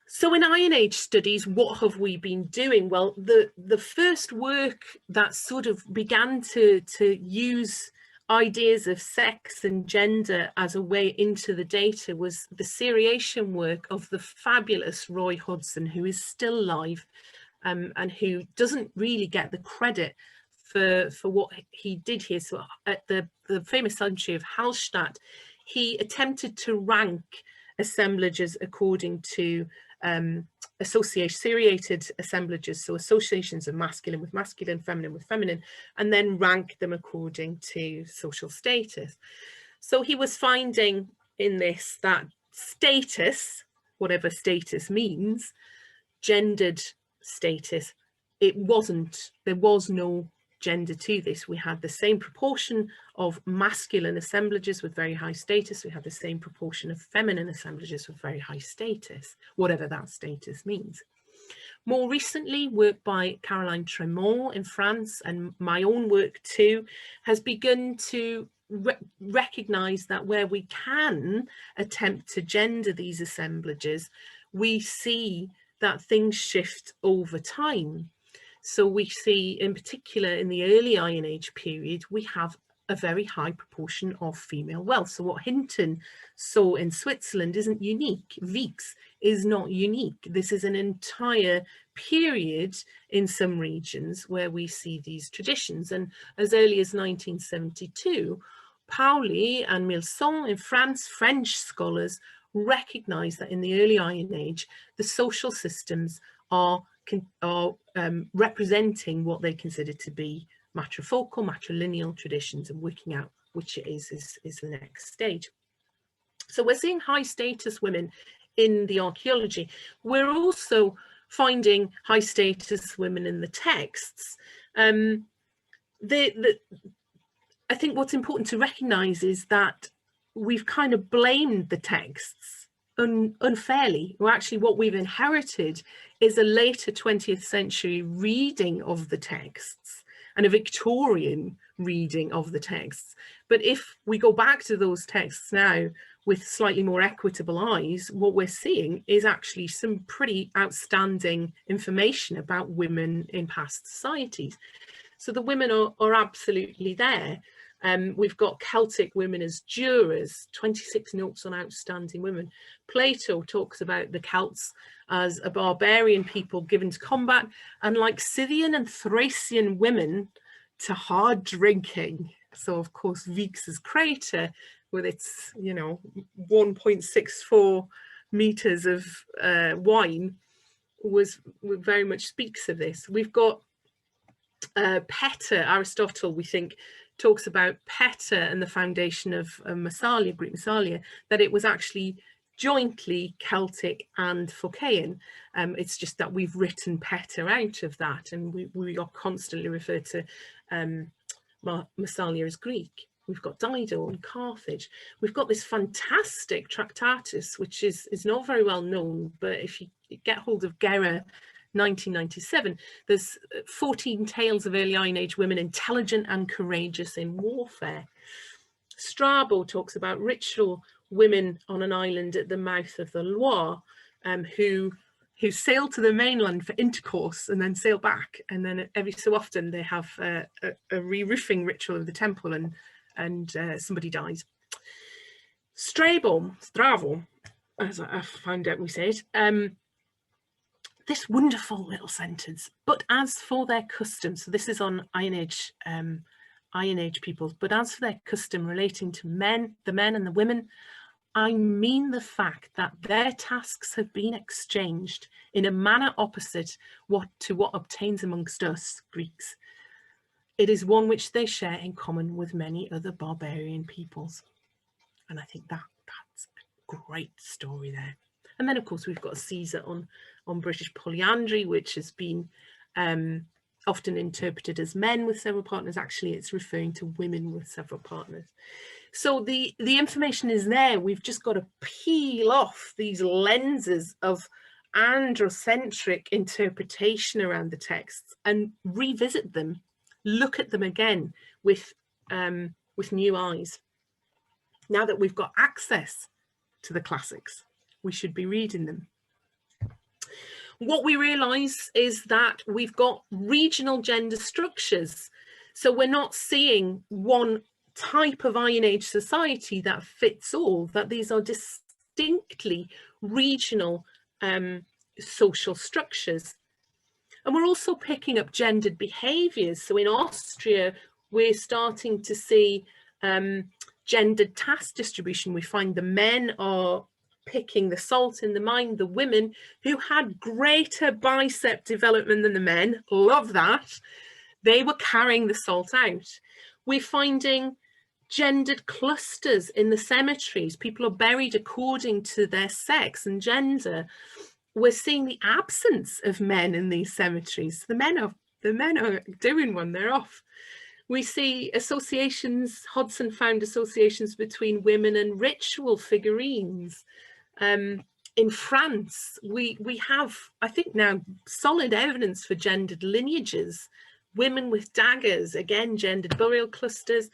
So in Iron Age studies, what have we been doing? Well, the first work that sort of began to use ideas of sex and gender as a way into the data was the seriation work of the fabulous Roy Hodgson, who is still alive, and who doesn't really get the credit for what he did here. So at the famous cemetery of Hallstatt, he attempted to rank assemblages according to seriated assemblages, so associations of masculine with masculine, feminine with feminine, and then rank them according to social status. So he was finding in this that status, whatever status means, gendered status, there was no gender to this. We had the same proportion of masculine assemblages with very high status. We had the same proportion of feminine assemblages with very high status, whatever that status means. More recently, work by Caroline Tremont in France, and my own work too, has begun to recognize that where we can attempt to gender these assemblages, we see that things shift over time. So we see, in particular, in the early Iron Age period, we have a very high proportion of female wealth. So what Hinton saw in Switzerland isn't unique. Weeks is not unique. This is an entire period in some regions where we see these traditions. And as early as 1972, Pauli and Milson in France, French scholars recognize that in the early Iron Age, the social systems are representing what they consider to be matrifocal, matrilineal traditions, and working out which it is the next stage. So we're seeing high status women in the archaeology. We're also finding high status women in the texts. I think what's important to recognize is that we've kind of blamed the texts unfairly, or actually what we've inherited is a later 20th century reading of the texts and a Victorian reading of the texts. But if we go back to those texts now with slightly more equitable eyes, what we're seeing is actually some pretty outstanding information about women in past societies. So the women are absolutely there. We've got Celtic women as jurors, 26 notes on outstanding women. Plato talks about the Celts as a barbarian people given to combat, and like Scythian and Thracian women to hard drinking. So of course Vix's crater with its 1.64 meters of wine was very much speaks of this. We've got Peta. Aristotle, we think, talks about Peta and the foundation of Massalia, Greek Massalia, that it was actually jointly Celtic and Phocaean. It's just that we've written Peta out of that, and we are constantly referred to Massalia as Greek. We've got Dido and Carthage. We've got this fantastic Tractatus, which is not very well known, but if you get hold of Guerra 1997, there's 14 tales of early Iron Age women intelligent and courageous in warfare. Strabo talks about ritual women on an island at the mouth of the Loire who sail to the mainland for intercourse and then sail back, and then every so often they have a re-roofing ritual of the temple, and somebody dies. Strabo, as I found out we say it, this wonderful little sentence, but as for their custom, so this is on Iron Age peoples, but as for their custom relating to the men and the women, I mean the fact that their tasks have been exchanged in a manner opposite to what obtains amongst us, Greeks. It is one which they share in common with many other barbarian peoples. And I think that's a great story there. And then, of course, we've got Caesar on British polyandry, which has been often interpreted as men with several partners. Actually, it's referring to women with several partners. So the information is there. We've just got to peel off these lenses of androcentric interpretation around the texts and revisit them, look at them again with new eyes. Now that we've got access to the classics, we should be reading them. What we realise is that we've got regional gender structures. So we're not seeing one type of Iron Age society that fits all, that these are distinctly regional social structures. And we're also picking up gendered behaviours. So in Austria, we're starting to see gendered task distribution. We find the men are picking the salt in the mine, the women who had greater bicep development than the men, love that, they were carrying the salt out. We're finding gendered clusters in the cemeteries. People are buried according to their sex and gender. We're seeing the absence of men in these cemeteries. The men are doing one, they're off. We see associations, Hodson found associations between women and ritual figurines. In France, we have, I think now, solid evidence for gendered lineages. Women with daggers, again, gendered burial clusters.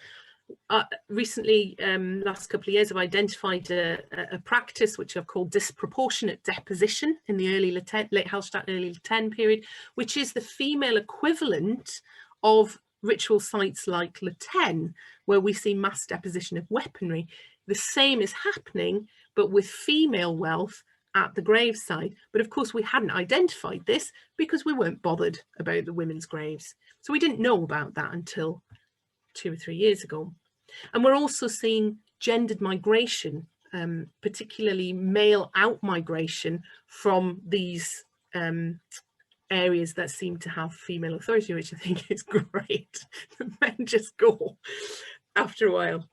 Recently, last couple of years, I've identified a practice which I've called disproportionate deposition in the early late Hallstatt, early Latin period, which is the female equivalent of ritual sites like Latin, where we see mass deposition of weaponry. The same is happening, but with female wealth at the graveside. But of course, we hadn't identified this because we weren't bothered about the women's graves. So we didn't know about that until 2 or 3 years ago. And we're also seeing gendered migration, particularly male out migration from these areas that seem to have female authority, which I think is great. The men just go after a while.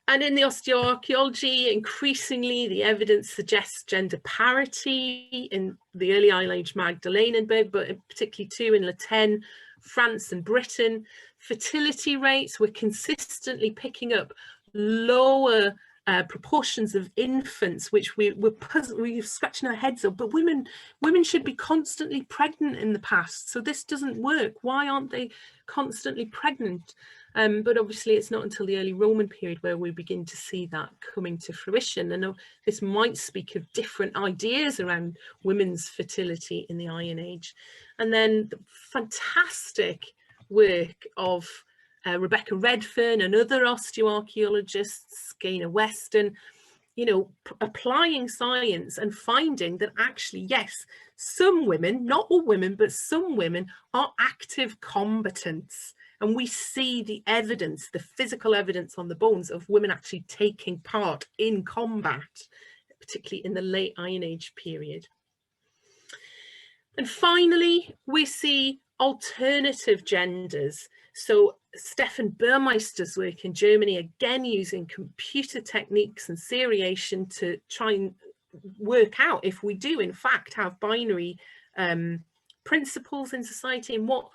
And in the osteoarchaeology, increasingly the evidence suggests gender parity in the early Iron Age Magdalenenburg, but particularly too in Latin, France and Britain. Fertility rates, we're consistently picking up lower proportions of infants, which we're scratching our heads up, but women should be constantly pregnant in the past, so this doesn't work. Why aren't they constantly pregnant? But obviously it's not until the early Roman period where we begin to see that coming to fruition, and this might speak of different ideas around women's fertility in the Iron Age. And then the fantastic work of Rebecca Redfern and other osteoarchaeologists, Gaynor Weston, you know, applying science and finding that actually, yes, some women, not all women, but some women are active combatants. And we see the evidence, the physical evidence on the bones of women actually taking part in combat, particularly in the late Iron Age period. And finally, we see alternative genders. So Stefan Burmeister's work in Germany, again using computer techniques and seriation to try and work out if we do in fact have binary principles in society. And what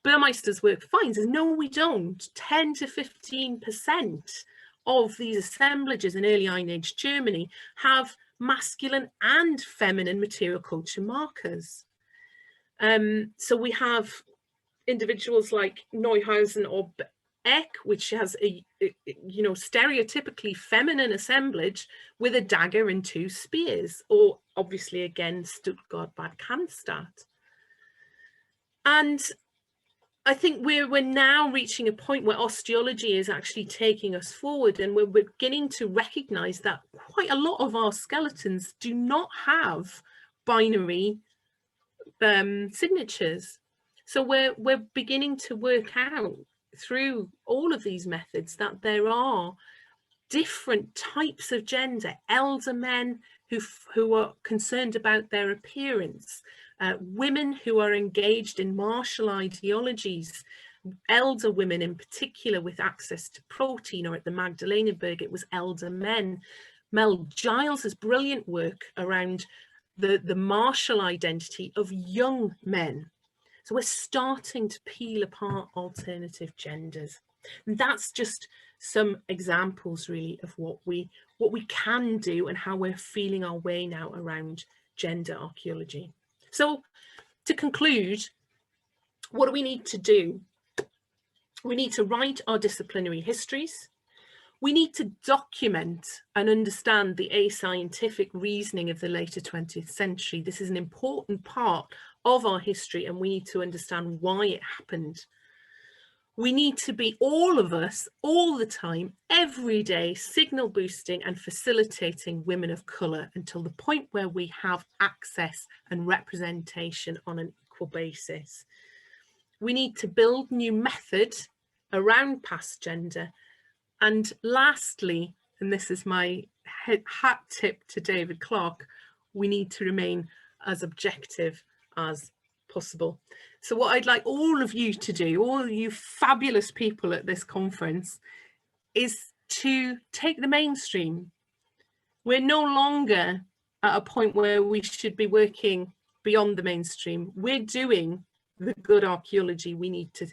Burmeister's work finds is no, we don't. 10 to 15% of these assemblages in early Iron Age Germany have masculine and feminine material culture markers. So we have individuals like Neuhausen or Eck, which has a stereotypically feminine assemblage with a dagger and 2 spears, or obviously again Stuttgart Bad Cannstatt. And I think we're now reaching a point where osteology is actually taking us forward, and we're beginning to recognize that quite a lot of our skeletons do not have binary signatures. So we're beginning to work out through all of these methods that there are different types of gender. Elder men who are concerned about their appearance, women who are engaged in martial ideologies, elder women in particular with access to protein, or at the Magdalenenberg it was elder men. Mel Giles's brilliant work around the martial identity of young men. So we're starting to peel apart alternative genders. And that's just some examples really of what we can do and how we're feeling our way now around gender archaeology. So to conclude, what do we need to do? We need to write our disciplinary histories. We need to document and understand the ascientific reasoning of the later 20th century. This is an important part of our history, and we need to understand why it happened. We need to be, all of us, all the time, every day, signal boosting and facilitating women of colour until the point where we have access and representation on an equal basis. We need to build new method around past gender. And lastly, and this is my hat tip to David Clarke, we need to remain as objective as possible. So what I'd like all of you to do, all of you fabulous people at this conference, is to take the mainstream. We're no longer at a point where we should be working beyond the mainstream. We're doing the good archaeology. We need to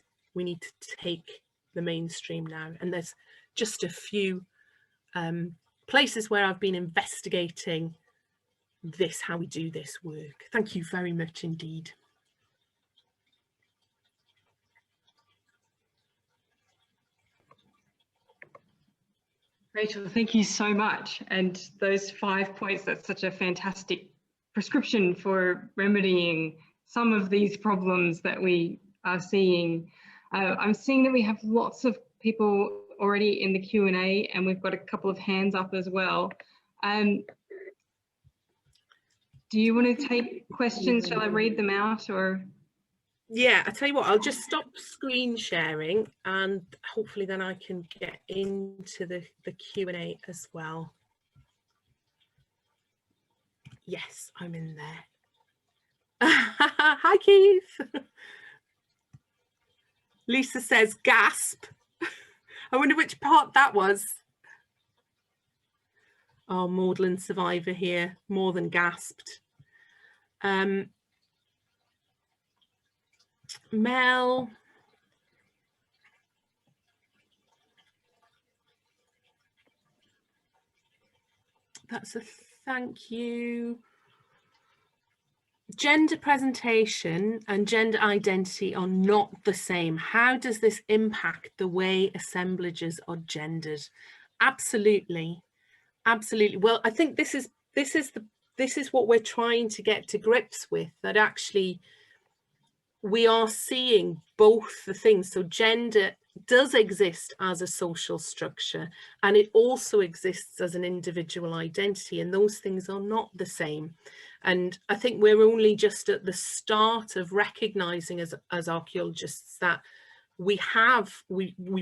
take the mainstream now. And there's just a few places where I've been investigating this, how we do this work. Thank you very much indeed. Rachel, thank you so much. And those 5 points, that's such a fantastic prescription for remedying some of these problems that we are seeing. I'm seeing that we have lots of people already in the Q&A, and we've got a couple of hands up as well. Do you want to take questions? Shall I read them out, or? Yeah, I tell you what, I'll just stop screen sharing and hopefully then I can get into the Q&A as well. Yes, I'm in there. Hi, Keith. Lisa says, gasp. I wonder which part that was. Oh, Maudlin survivor here, more than gasped. Mel. that's a thank you. Gender presentation and gender identity are not the same. How does this impact the way assemblages are gendered? Absolutely, absolutely. Well, I think this is what we're trying to get to grips with, that actually we are seeing both the things. So gender does exist as a social structure, and it also exists as an individual identity, and those things are not the same. And I think we're only just at the start of recognizing as archaeologists that we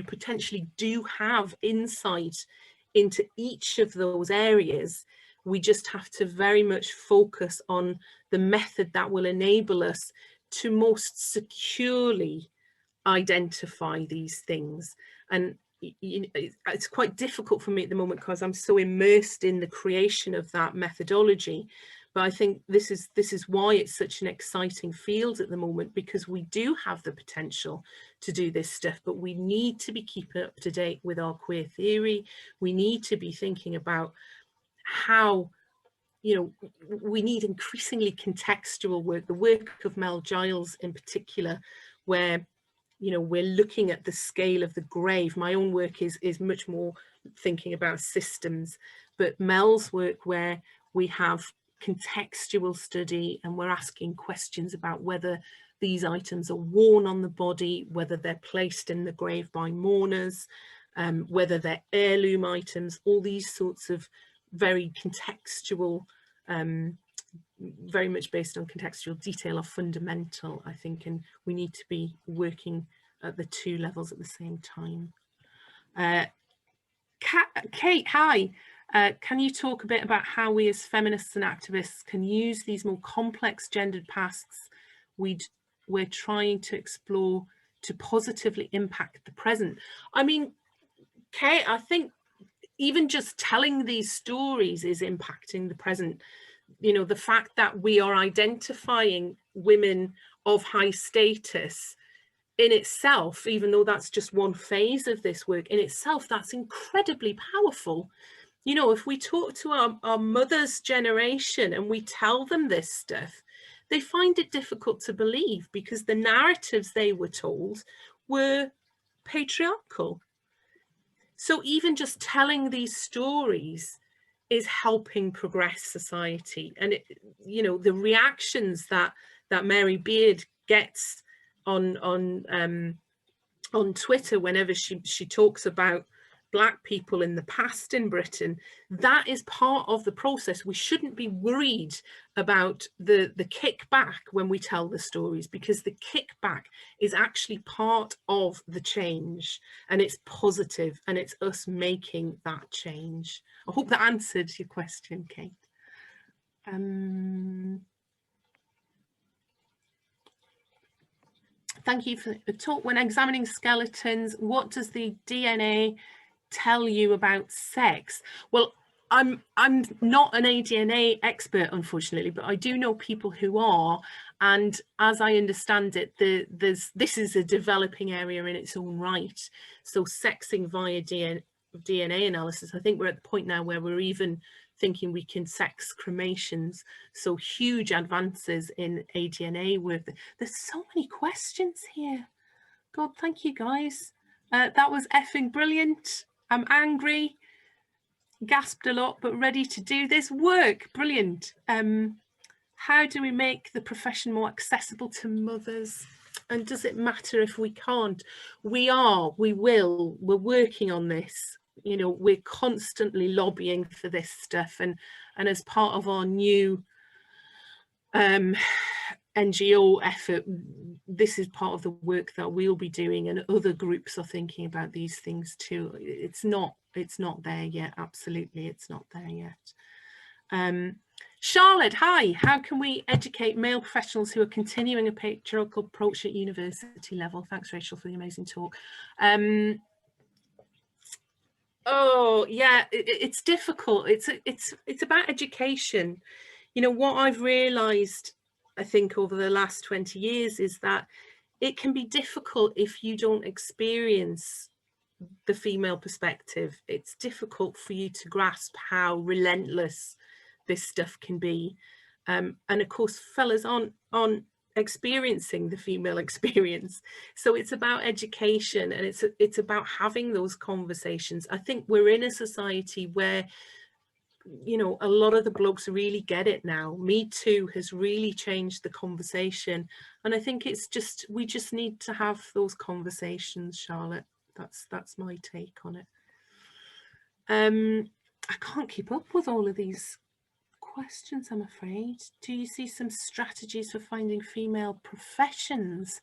potentially do have insight into each of those areas. We just have to very much focus on the method that will enable us to most securely identify these things. And it's quite difficult for me at the moment because I'm so immersed in the creation of that methodology. But I think this is why it's such an exciting field at the moment, because we do have the potential to do this stuff, but we need to be keeping up to date with our queer theory. We need to be thinking about how, you know, we need increasingly contextual work, the work of Mel Giles in particular, where, you know, we're looking at the scale of the grave. My own work is much more thinking about systems, but Mel's work, where we have contextual study and we're asking questions about whether these items are worn on the body, whether they're placed in the grave by mourners, whether they're heirloom items, all these sorts of very contextual, very much based on contextual detail, are fundamental, I think, and we need to be working at the two levels at the same time. Kate, hi. Can you talk a bit about how we as feminists and activists can use these more complex gendered pasts we're trying to explore to positively impact the present? I mean, Kate, I think even just telling these stories is impacting the present. You know, the fact that we are identifying women of high status in itself, even though that's just one phase of this work, in itself, that's incredibly powerful. You know, if we talk to our mother's generation and we tell them this stuff, they find it difficult to believe because the narratives they were told were patriarchal. So even just telling these stories is helping progress society. And it, you know, the reactions that Mary Beard gets on Twitter whenever she talks about Black people in the past in Britain, that is part of the process. We shouldn't be worried about the kickback when we tell the stories, because the kickback is actually part of the change, and it's positive, and it's us making that change. I hope that answered your question, Kate. Thank you for the talk. When examining skeletons, what does the DNA tell you about sex? Well, I'm not an ADNA expert, unfortunately, but I do know people who are, and as I understand it, this is a developing area in its own right. So sexing via DNA analysis, I think we're at the point now where we're even thinking we can sex cremations. So huge advances in ADNA work. There's so many questions here. God, thank you guys. That was effing brilliant. I'm angry, gasped a lot, but ready to do this work. Brilliant. How do we make the profession more accessible to mothers? And does it matter if we can't? We will, we're working on this. You know, we're constantly lobbying for this stuff. And as part of our new NGO effort, this is part of the work that we'll be doing, and other groups are thinking about these things too. It's not there yet. Absolutely, it's not there yet. Charlotte, hi. How can we educate male professionals who are continuing a patriarchal approach at university level? Thanks, Rachel, for the amazing talk. Oh yeah, it's difficult. It's about education. You know, what I've realized, I think, over the last 20 years is that it can be difficult if you don't experience the female perspective, it's difficult for you to grasp how relentless this stuff can be. And of course, fellas aren't experiencing the female experience. So it's about education, and it's about having those conversations. I think we're in a society where, you know, a lot of the blokes really get it now. Me Too has really changed the conversation, and I think it's just, we just need to have those conversations, Charlotte. That's my take on it. I can't keep up with all of these questions, I'm afraid. Do you see some strategies for finding female professions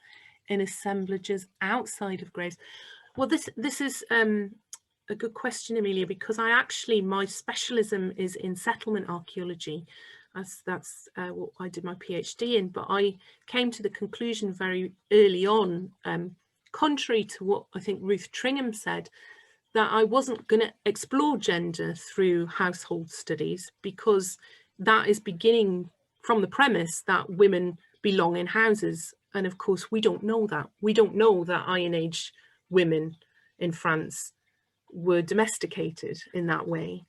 in assemblages outside of graves? Well, this is a good question, Amelia, because my specialism is in settlement archaeology. That's what I did my PhD in, but I came to the conclusion very early on, contrary to what I think Ruth Tringham said, that I wasn't going to explore gender through household studies, because that is beginning from the premise that women belong in houses. And of course, we don't know that. We don't know that Iron Age women in France were domesticated in that way.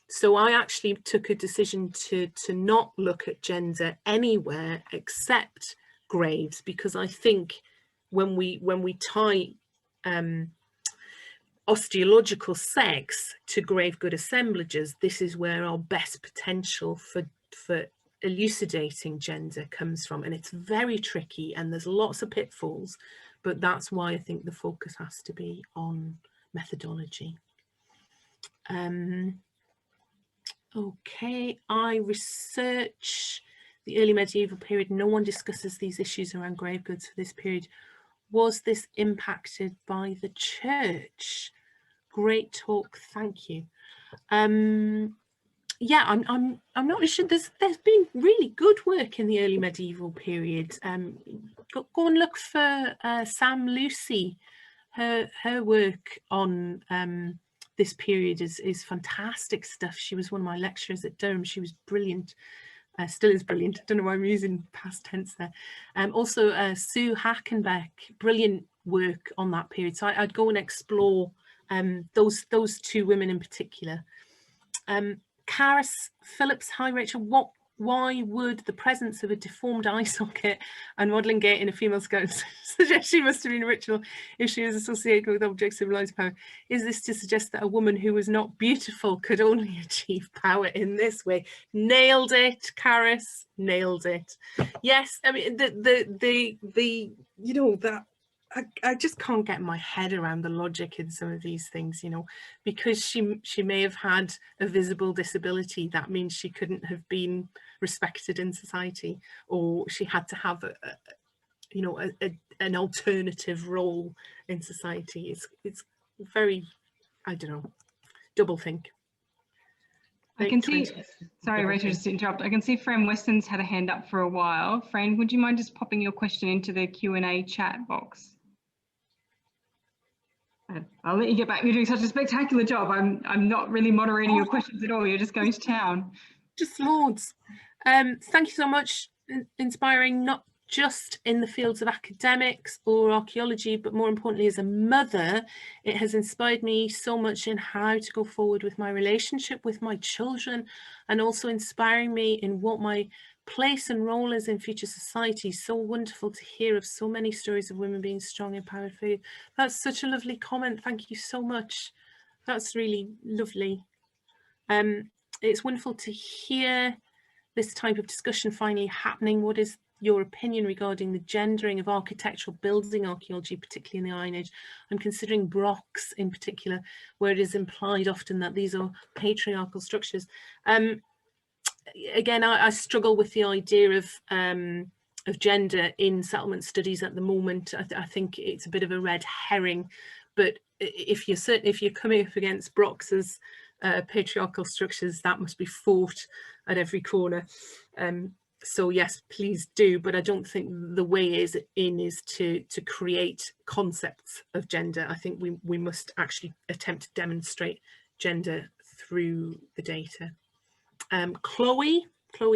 So I actually took a decision to not look at gender anywhere except graves, because I think when we tie osteological sex to grave good assemblages, this is where our best potential for elucidating gender comes from. And it's very tricky, and there's lots of pitfalls, but that's why I think the focus has to be on methodology. Okay, I research the early medieval period. No one discusses these issues around grave goods for this period. Was this impacted by the church? Great talk, thank you. Yeah, I'm not really sure. There's been really good work in the early medieval period. Go and look for Sam Lucy. Her work on this period is fantastic stuff. She was one of my lecturers at Durham. She was brilliant, still is brilliant. I don't know why I'm using past tense there. Also Sue Hackenbeck, brilliant work on that period. So I'd go and explore those two women in particular. Caris Phillips, hi Rachel. Why would the presence of a deformed eye socket and modelling gait in a female skull suggest she must have been a ritual if she is associated with objects symbolising power? Is this to suggest that a woman who was not beautiful could only achieve power in this way? Nailed it, Caris. Nailed it. Yes, I mean the you know, that I just can't get my head around the logic in some of these things, you know, because she may have had a visible disability. That means she couldn't have been respected in society, or she had to have an alternative role in society. It's very, I don't know, double think. I can see, sorry Rachel, just to interrupt, I can see Fran Weston's had a hand up for a while. Fran, would you mind just popping your question into the Q&A chat box? I'll let you get back. You're doing such a spectacular job. I'm not really moderating your questions at all. You're just going to town. Just loads. Thank you so much. Inspiring, not just in the fields of academics or archaeology, but more importantly as a mother. It has inspired me so much in how to go forward with my relationship with my children, and also inspiring me in what my place and role is in future society. So wonderful to hear of so many stories of women being strong, empowered. For you. That's such a lovely comment. Thank you so much. That's really lovely. It's wonderful to hear this type of discussion finally happening. What is your opinion regarding the gendering of architectural building archaeology, particularly in the Iron Age? I'm considering Brock's in particular, where it is implied often that these are patriarchal structures. Again, I struggle with the idea of gender in settlement studies at the moment. I think it's a bit of a red herring, but if you're coming up against Brock's as patriarchal structures, that must be fought at every corner. So yes, please do, but I don't think the way is to create concepts of gender. I think we must actually attempt to demonstrate gender through the data. Chloe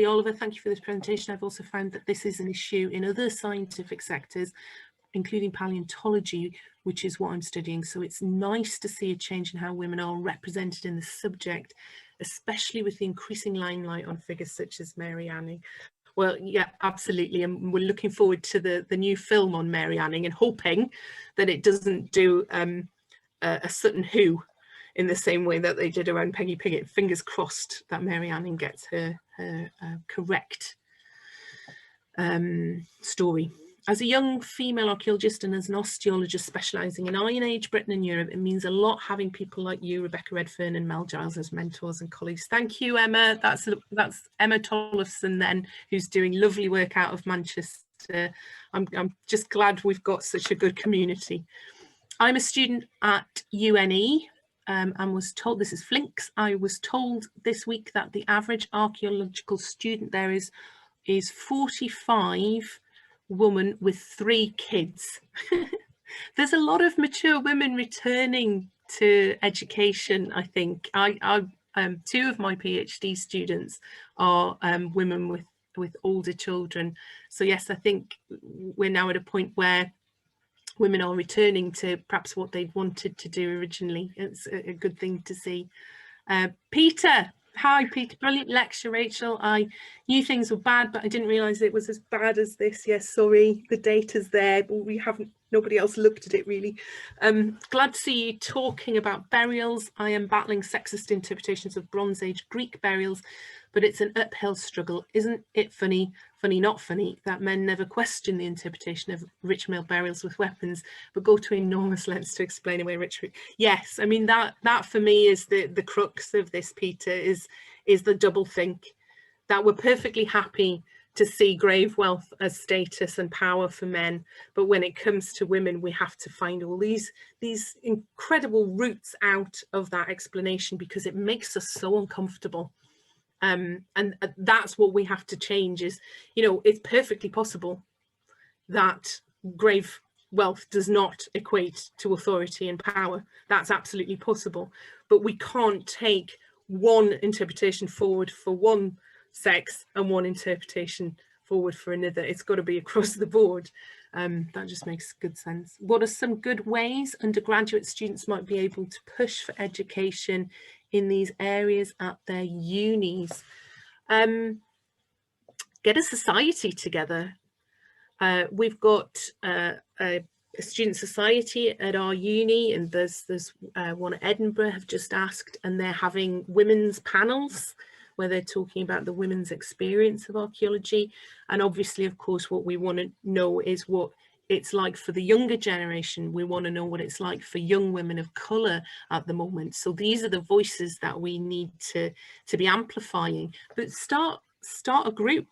Oliver, thank you for this presentation. I've also found that this is an issue in other scientific sectors, including paleontology, which is what I'm studying. So it's nice to see a change in how women are represented in the subject, especially with the increasing limelight on figures such as Mary Anning. Well, yeah, absolutely. And we're looking forward to the new film on Mary Anning and hoping that it doesn't do a Sutton Hoo in the same way that they did around Peggy Piggott. Fingers crossed that Mary Anning gets her correct story. As a young female archaeologist and as an osteologist specialising in Iron Age Britain and Europe, it means a lot having people like you, Rebecca Redfern and Mel Giles, as mentors and colleagues. Thank you, Emma. That's Emma Tollefson then, who's doing lovely work out of Manchester. I'm just glad we've got such a good community. I'm a student at UNE and was told, this is Flinks, I was told this week that the average archaeological student there is 45 woman with 3 kids. There's a lot of mature women returning to education, I think. I 2 of my PhD students are women with older children. So yes, I think we're now at a point where women are returning to perhaps what they wanted to do originally. It's a good thing to see. Peter. Hi, Peter. Brilliant lecture, Rachel. I knew things were bad, but I didn't realise it was as bad as this. Yes, sorry, the data's there, but nobody else looked at it really. Glad to see you talking about burials. I am battling sexist interpretations of Bronze Age Greek burials, but it's an uphill struggle. Isn't it funny, not funny, that men never question the interpretation of rich male burials with weapons, but go to enormous lengths to explain away rich. Yes, I mean, that for me is the crux of this, Peter, is the double think, that we're perfectly happy to see grave wealth as status and power for men, but when it comes to women, we have to find all these incredible routes out of that explanation because it makes us so uncomfortable. And that's what we have to change is, you know, it's perfectly possible that grave wealth does not equate to authority and power. That's absolutely possible. But we can't take one interpretation forward for one sex and one interpretation forward for another. It's got to be across the board. That just makes good sense. What are some good ways undergraduate students might be able to push for education in these areas at their unis? Get a society together. We've got a student society at our uni, and there's one at Edinburgh have just asked, and they're having women's panels where they're talking about the women's experience of archaeology. And obviously, of course, what we want to know is what it's like for the younger generation. We want to know what it's like for young women of colour at the moment. So these are the voices that we need to be amplifying. But start a group,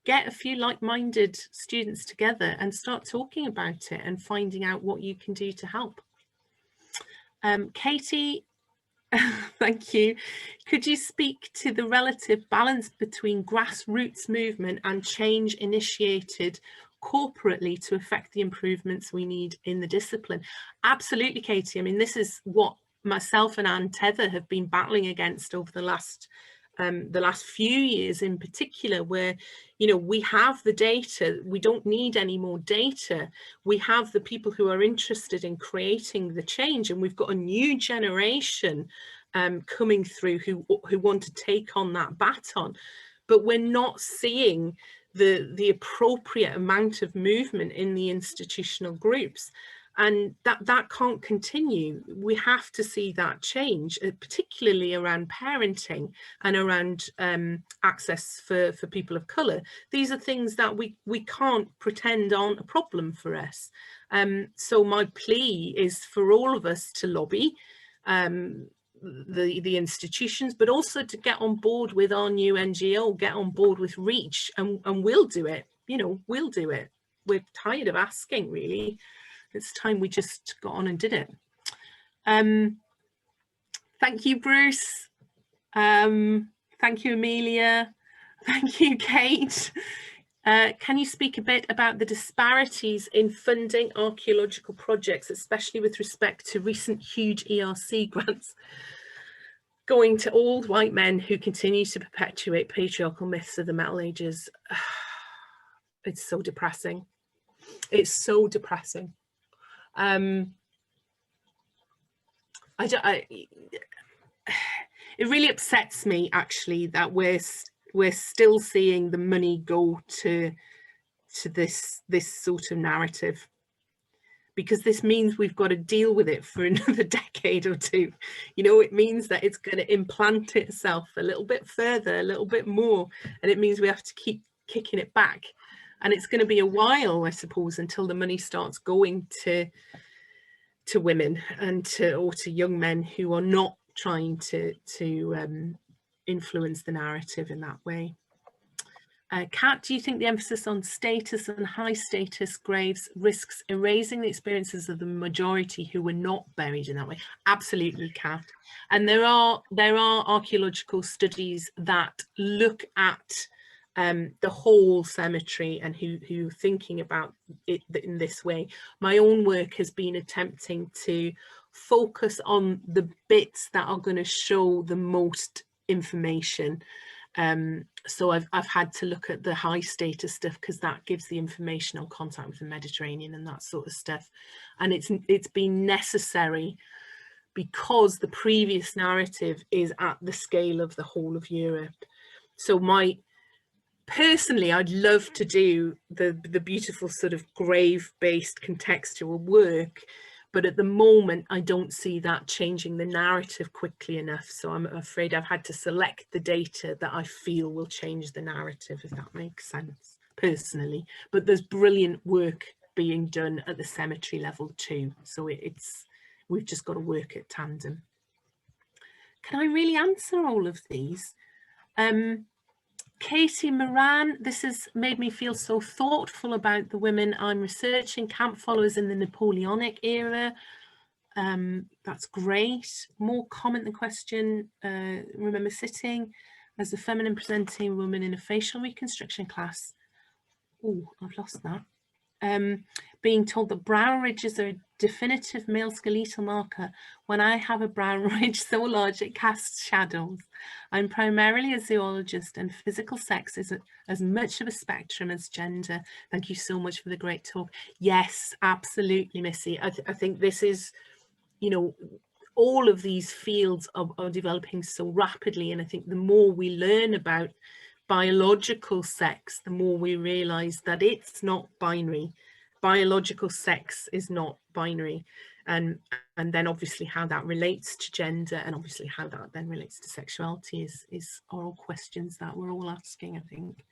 get a few like-minded students together and start talking about it and finding out what you can do to help. Katie, thank you. Could you speak to the relative balance between grassroots movement and change initiated corporately to affect the improvements we need in the discipline? Absolutely, Katie. I mean, this is what myself and Anne Tether have been battling against over the last few years in particular, where, you know, we have the data, we don't need any more data. We have the people who are interested in creating the change, and we've got a new generation coming through who want to take on that baton, but we're not seeing the appropriate amount of movement in the institutional groups. And that can't continue. We have to see that change, particularly around parenting and around access for people of colour. These are things that we can't pretend aren't a problem for us. So my plea is for all of us to lobby the institutions, but also to get on board with our new NGO, get on board with REACH, and we'll do it. You know, we'll do it. We're tired of asking, really. It's time we just got on and did it. Thank you, Bruce. Thank you, Amelia. Thank you, Kate. Can you speak a bit about the disparities in funding archaeological projects, especially with respect to recent huge ERC grants going to old white men who continue to perpetuate patriarchal myths of the Metal Ages? It's so depressing. It's so depressing. It really upsets me actually that we're still seeing the money go to this sort of narrative, because this means we've got to deal with it for another decade or two. You know, it means that it's going to implant itself a little bit further, a little bit more, and it means we have to keep kicking it back. And it's going to be a while, I suppose, until the money starts going to women and to young men who are not trying to influence the narrative in that way. Kat, do you think the emphasis on status and high status graves risks erasing the experiences of the majority who were not buried in that way? Absolutely, Kat. And there are archaeological studies that look at the whole cemetery and who are thinking about it in this way. My own work has been attempting to focus on the bits that are going to show the most information. So I've had to look at the high status stuff because that gives the information on contact with the Mediterranean and that sort of stuff. And it's been necessary because the previous narrative is at the scale of the whole of Europe. So personally, I'd love to do the beautiful sort of grave-based contextual work, but at the moment, I don't see that changing the narrative quickly enough. So I'm afraid I've had to select the data that I feel will change the narrative, if that makes sense, personally. But there's brilliant work being done at the cemetery level too. So we've just got to work at tandem. Can I really answer all of these? Katie Moran, this has made me feel so thoughtful about the women I'm researching, camp followers in the Napoleonic era. That's great. More comment than question. Remember sitting as a feminine presenting woman in a facial reconstruction class. Oh, I've lost that. Being told that brow ridges are a definitive male skeletal marker when I have a brow ridge so large it casts shadows. I'm primarily a zoologist and physical sex is as much of a spectrum as gender. Thank you so much for the great talk. Yes, absolutely, Missy. I think this is, you know, all of these fields are developing so rapidly, and I think the more we learn about biological sex, the more we realize that it's not binary. Biological sex is not binary, and then obviously how that relates to gender and obviously how that then relates to sexuality are all questions that we're all asking, I think.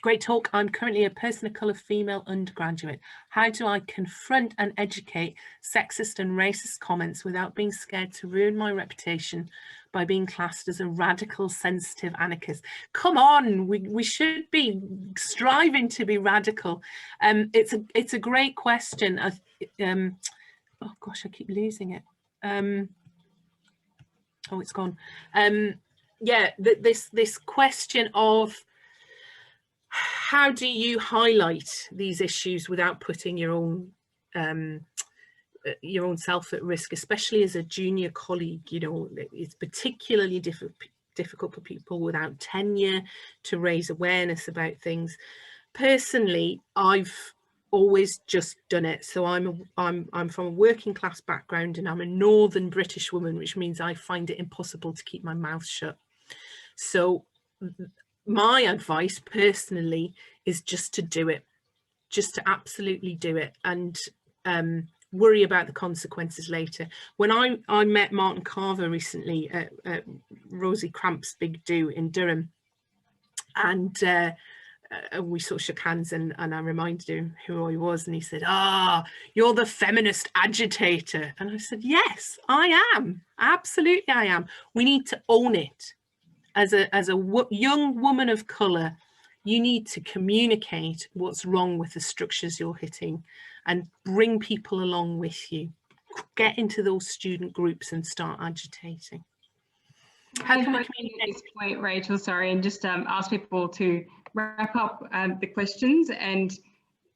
Great talk. I'm currently a person of colour female undergraduate. How do I confront and educate sexist and racist comments without being scared to ruin my reputation by being classed as a radical, sensitive anarchist? Come on, we should be striving to be radical. It's a great question. Oh gosh, I keep losing it. Oh, it's gone. Yeah, this question of how do you highlight these issues without putting your own self at risk, especially as a junior colleague? You know, it's particularly difficult for people without tenure to raise awareness about things. Personally, I've always just done it. So I'm from a working class background and I'm a northern British woman, which means I find it impossible to keep my mouth shut. So my advice personally is just to do it, just to absolutely do it, and worry about the consequences later. When I met Martin Carver recently at Rosie Cramp's big do in Durham, and we sort of shook hands, and I reminded him who I was, and he said, you're the feminist agitator. And I said, yes, I am, absolutely I am. We need to own it. As a young woman of colour, you need to communicate what's wrong with the structures you're hitting and bring people along with you. Get into those student groups and start agitating. How can we communicate? At this point, Rachel, sorry, and just ask people to wrap up the questions and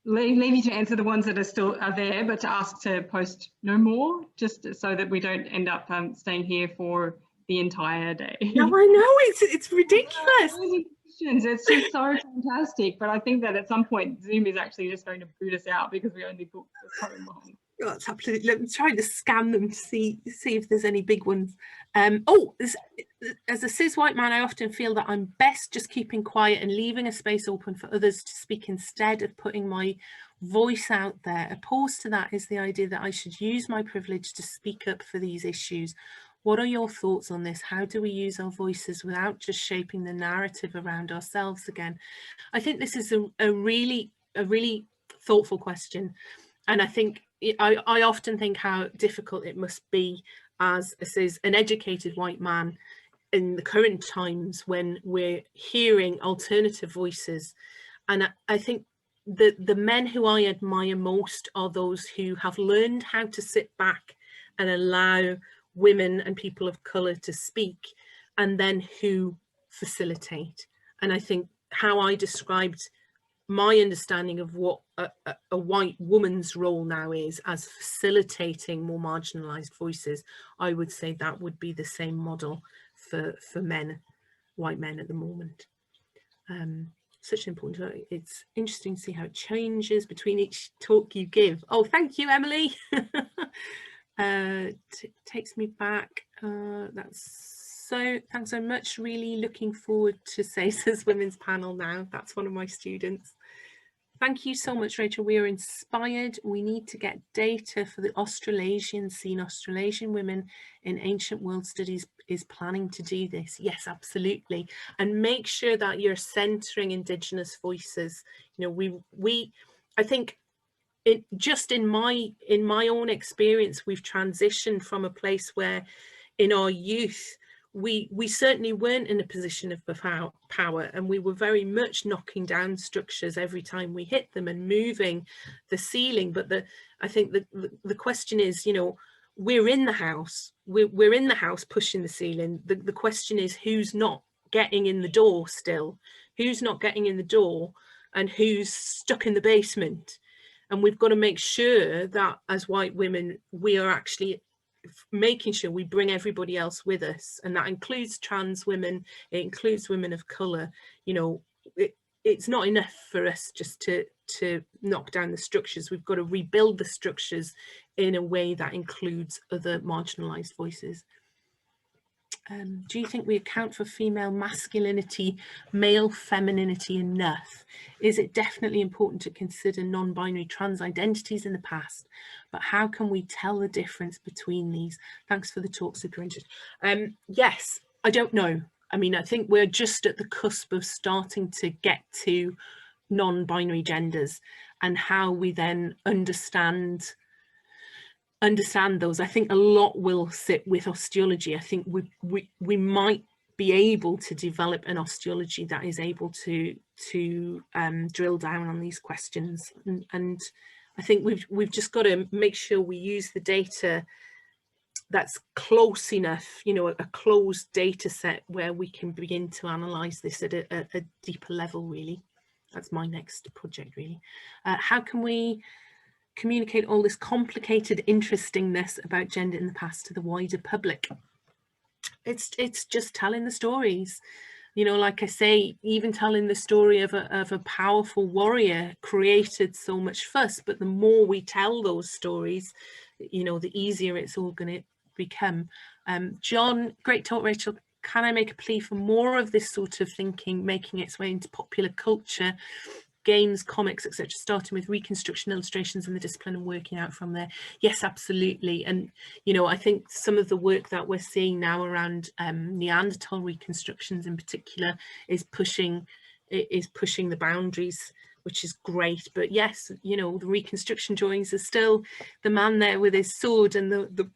leave you to answer the ones that are there, but to ask to post no more, just so that we don't end up staying here for the entire day. No, I know, it's ridiculous. questions. It's just so fantastic. But I think that at some point Zoom is actually just going to boot us out because we only booked for so long. Oh, that's absolutely. I'm trying to scan them to see if there's any big ones. As a cis white man, I often feel that I'm best just keeping quiet and leaving a space open for others to speak instead of putting my voice out there. Opposed to that is the idea that I should use my privilege to speak up for these issues. What are your thoughts on this? How do we use our voices without just shaping the narrative around ourselves again? I think this is a really thoughtful question. And I think I often think how difficult it must be as an educated white man in the current times when we're hearing alternative voices. And I think the men who I admire most are those who have learned how to sit back and allow women and people of colour to speak, and then who facilitate. And I think how I described my understanding of what a white woman's role now is as facilitating more marginalised voices, I would say that would be the same model for men, white men at the moment. Such an important, it's interesting to see how it changes between each talk you give. Oh, thank you, Emily. Takes me back. So thanks so much. Really looking forward to Cesa's Women's Panel now. That's one of my students. Thank you so much, Rachel. We are inspired. We need to get data for the Australasian scene. Australasian women in ancient world studies is planning to do this. Yes, absolutely. And make sure that you're centering Indigenous voices. You know, I think just in my own experience, we've transitioned from a place where in our youth, we certainly weren't in a position of power, and we were very much knocking down structures every time we hit them and moving the ceiling. But I think the question is, you know, we're in the house, we're in the house pushing the ceiling. The question is, who's not getting in the door still? Who's not getting in the door, and who's stuck in the basement? And we've got to make sure that as white women, we are actually making sure we bring everybody else with us, and that includes trans women, it includes women of colour. You know, it's not enough for us just to knock down the structures. We've got to rebuild the structures in a way that includes other marginalised voices. Do you think we account for female masculinity, male femininity enough? Is it definitely important to consider non-binary trans identities in the past? But how can we tell the difference between these? Thanks for the talk, super interesting. Yes, I don't know. I mean, I think we're just at the cusp of starting to get to non-binary genders and how we then understand those. I think a lot will sit with osteology. I think we might be able to develop an osteology that is able to drill down on these questions, and I think we've just got to make sure we use the data that's close enough, you know, a closed data set where we can begin to analyze this at a deeper level. Really, that's my next project. Really, how can we communicate all this complicated interestingness about gender in the past to the wider public? It's just telling the stories. You know, like I say, even telling the story of a powerful warrior created so much fuss, but the more we tell those stories, you know, the easier it's all going to become. John, great talk, Rachel. Can I make a plea for more of this sort of thinking making its way into popular culture, games, comics, etc., starting with reconstruction illustrations in the discipline and working out from there? Yes, absolutely. And you know, I think some of the work that we're seeing now around Neanderthal reconstructions in particular is pushing the boundaries, which is great. But yes, you know, the reconstruction drawings are still the man there with his sword and the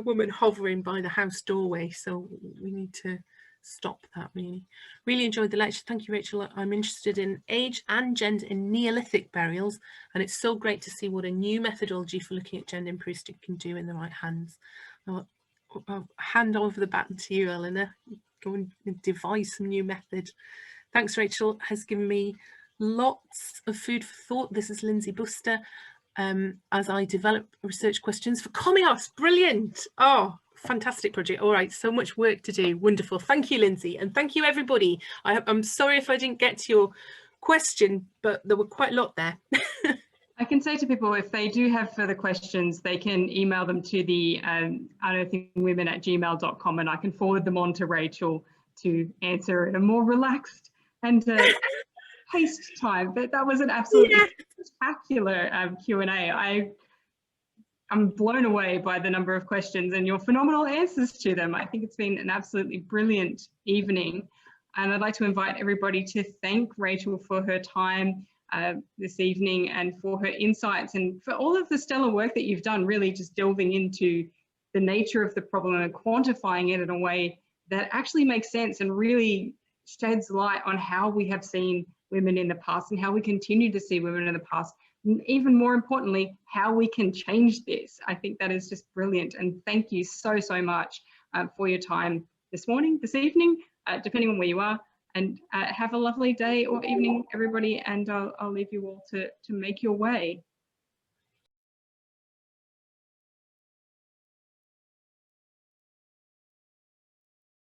woman hovering by the house doorway. So we need to stop that. Really enjoyed the lecture. Thank you, Rachel. I'm interested in age and gender in Neolithic burials, and it's so great to see what a new methodology for looking at gender imperialistic can do in the right hands. I'll hand over the baton to you, Eleanor. Go and devise some new method. Thanks, Rachel. Has given me lots of food for thought. This is Lindsay Buster. As I develop research questions for coming up. Brilliant. Oh, fantastic project. All right, so much work to do. Wonderful. Thank you, Lindsay, and thank you, everybody. I'm sorry if I didn't get to your question, but there were quite a lot there. I can say to people, if they do have further questions, they can email them to the unearthingwomen@gmail.com, and I can forward them on to Rachel to answer in a more relaxed and paced time. But that was an absolutely spectacular Q&A. I'm blown away by the number of questions and your phenomenal answers to them. I think it's been an absolutely brilliant evening. And I'd like to invite everybody to thank Rachel for her time this evening and for her insights and for all of the stellar work that you've done, really just delving into the nature of the problem and quantifying it in a way that actually makes sense and really sheds light on how we have seen women in the past and how we continue to see women in the past. And even more importantly, how we can change this. I think that is just brilliant. And thank you so, so much for your time this morning, this evening, depending on where you are. And have a lovely day or evening, everybody. And I'll leave you all to make your way.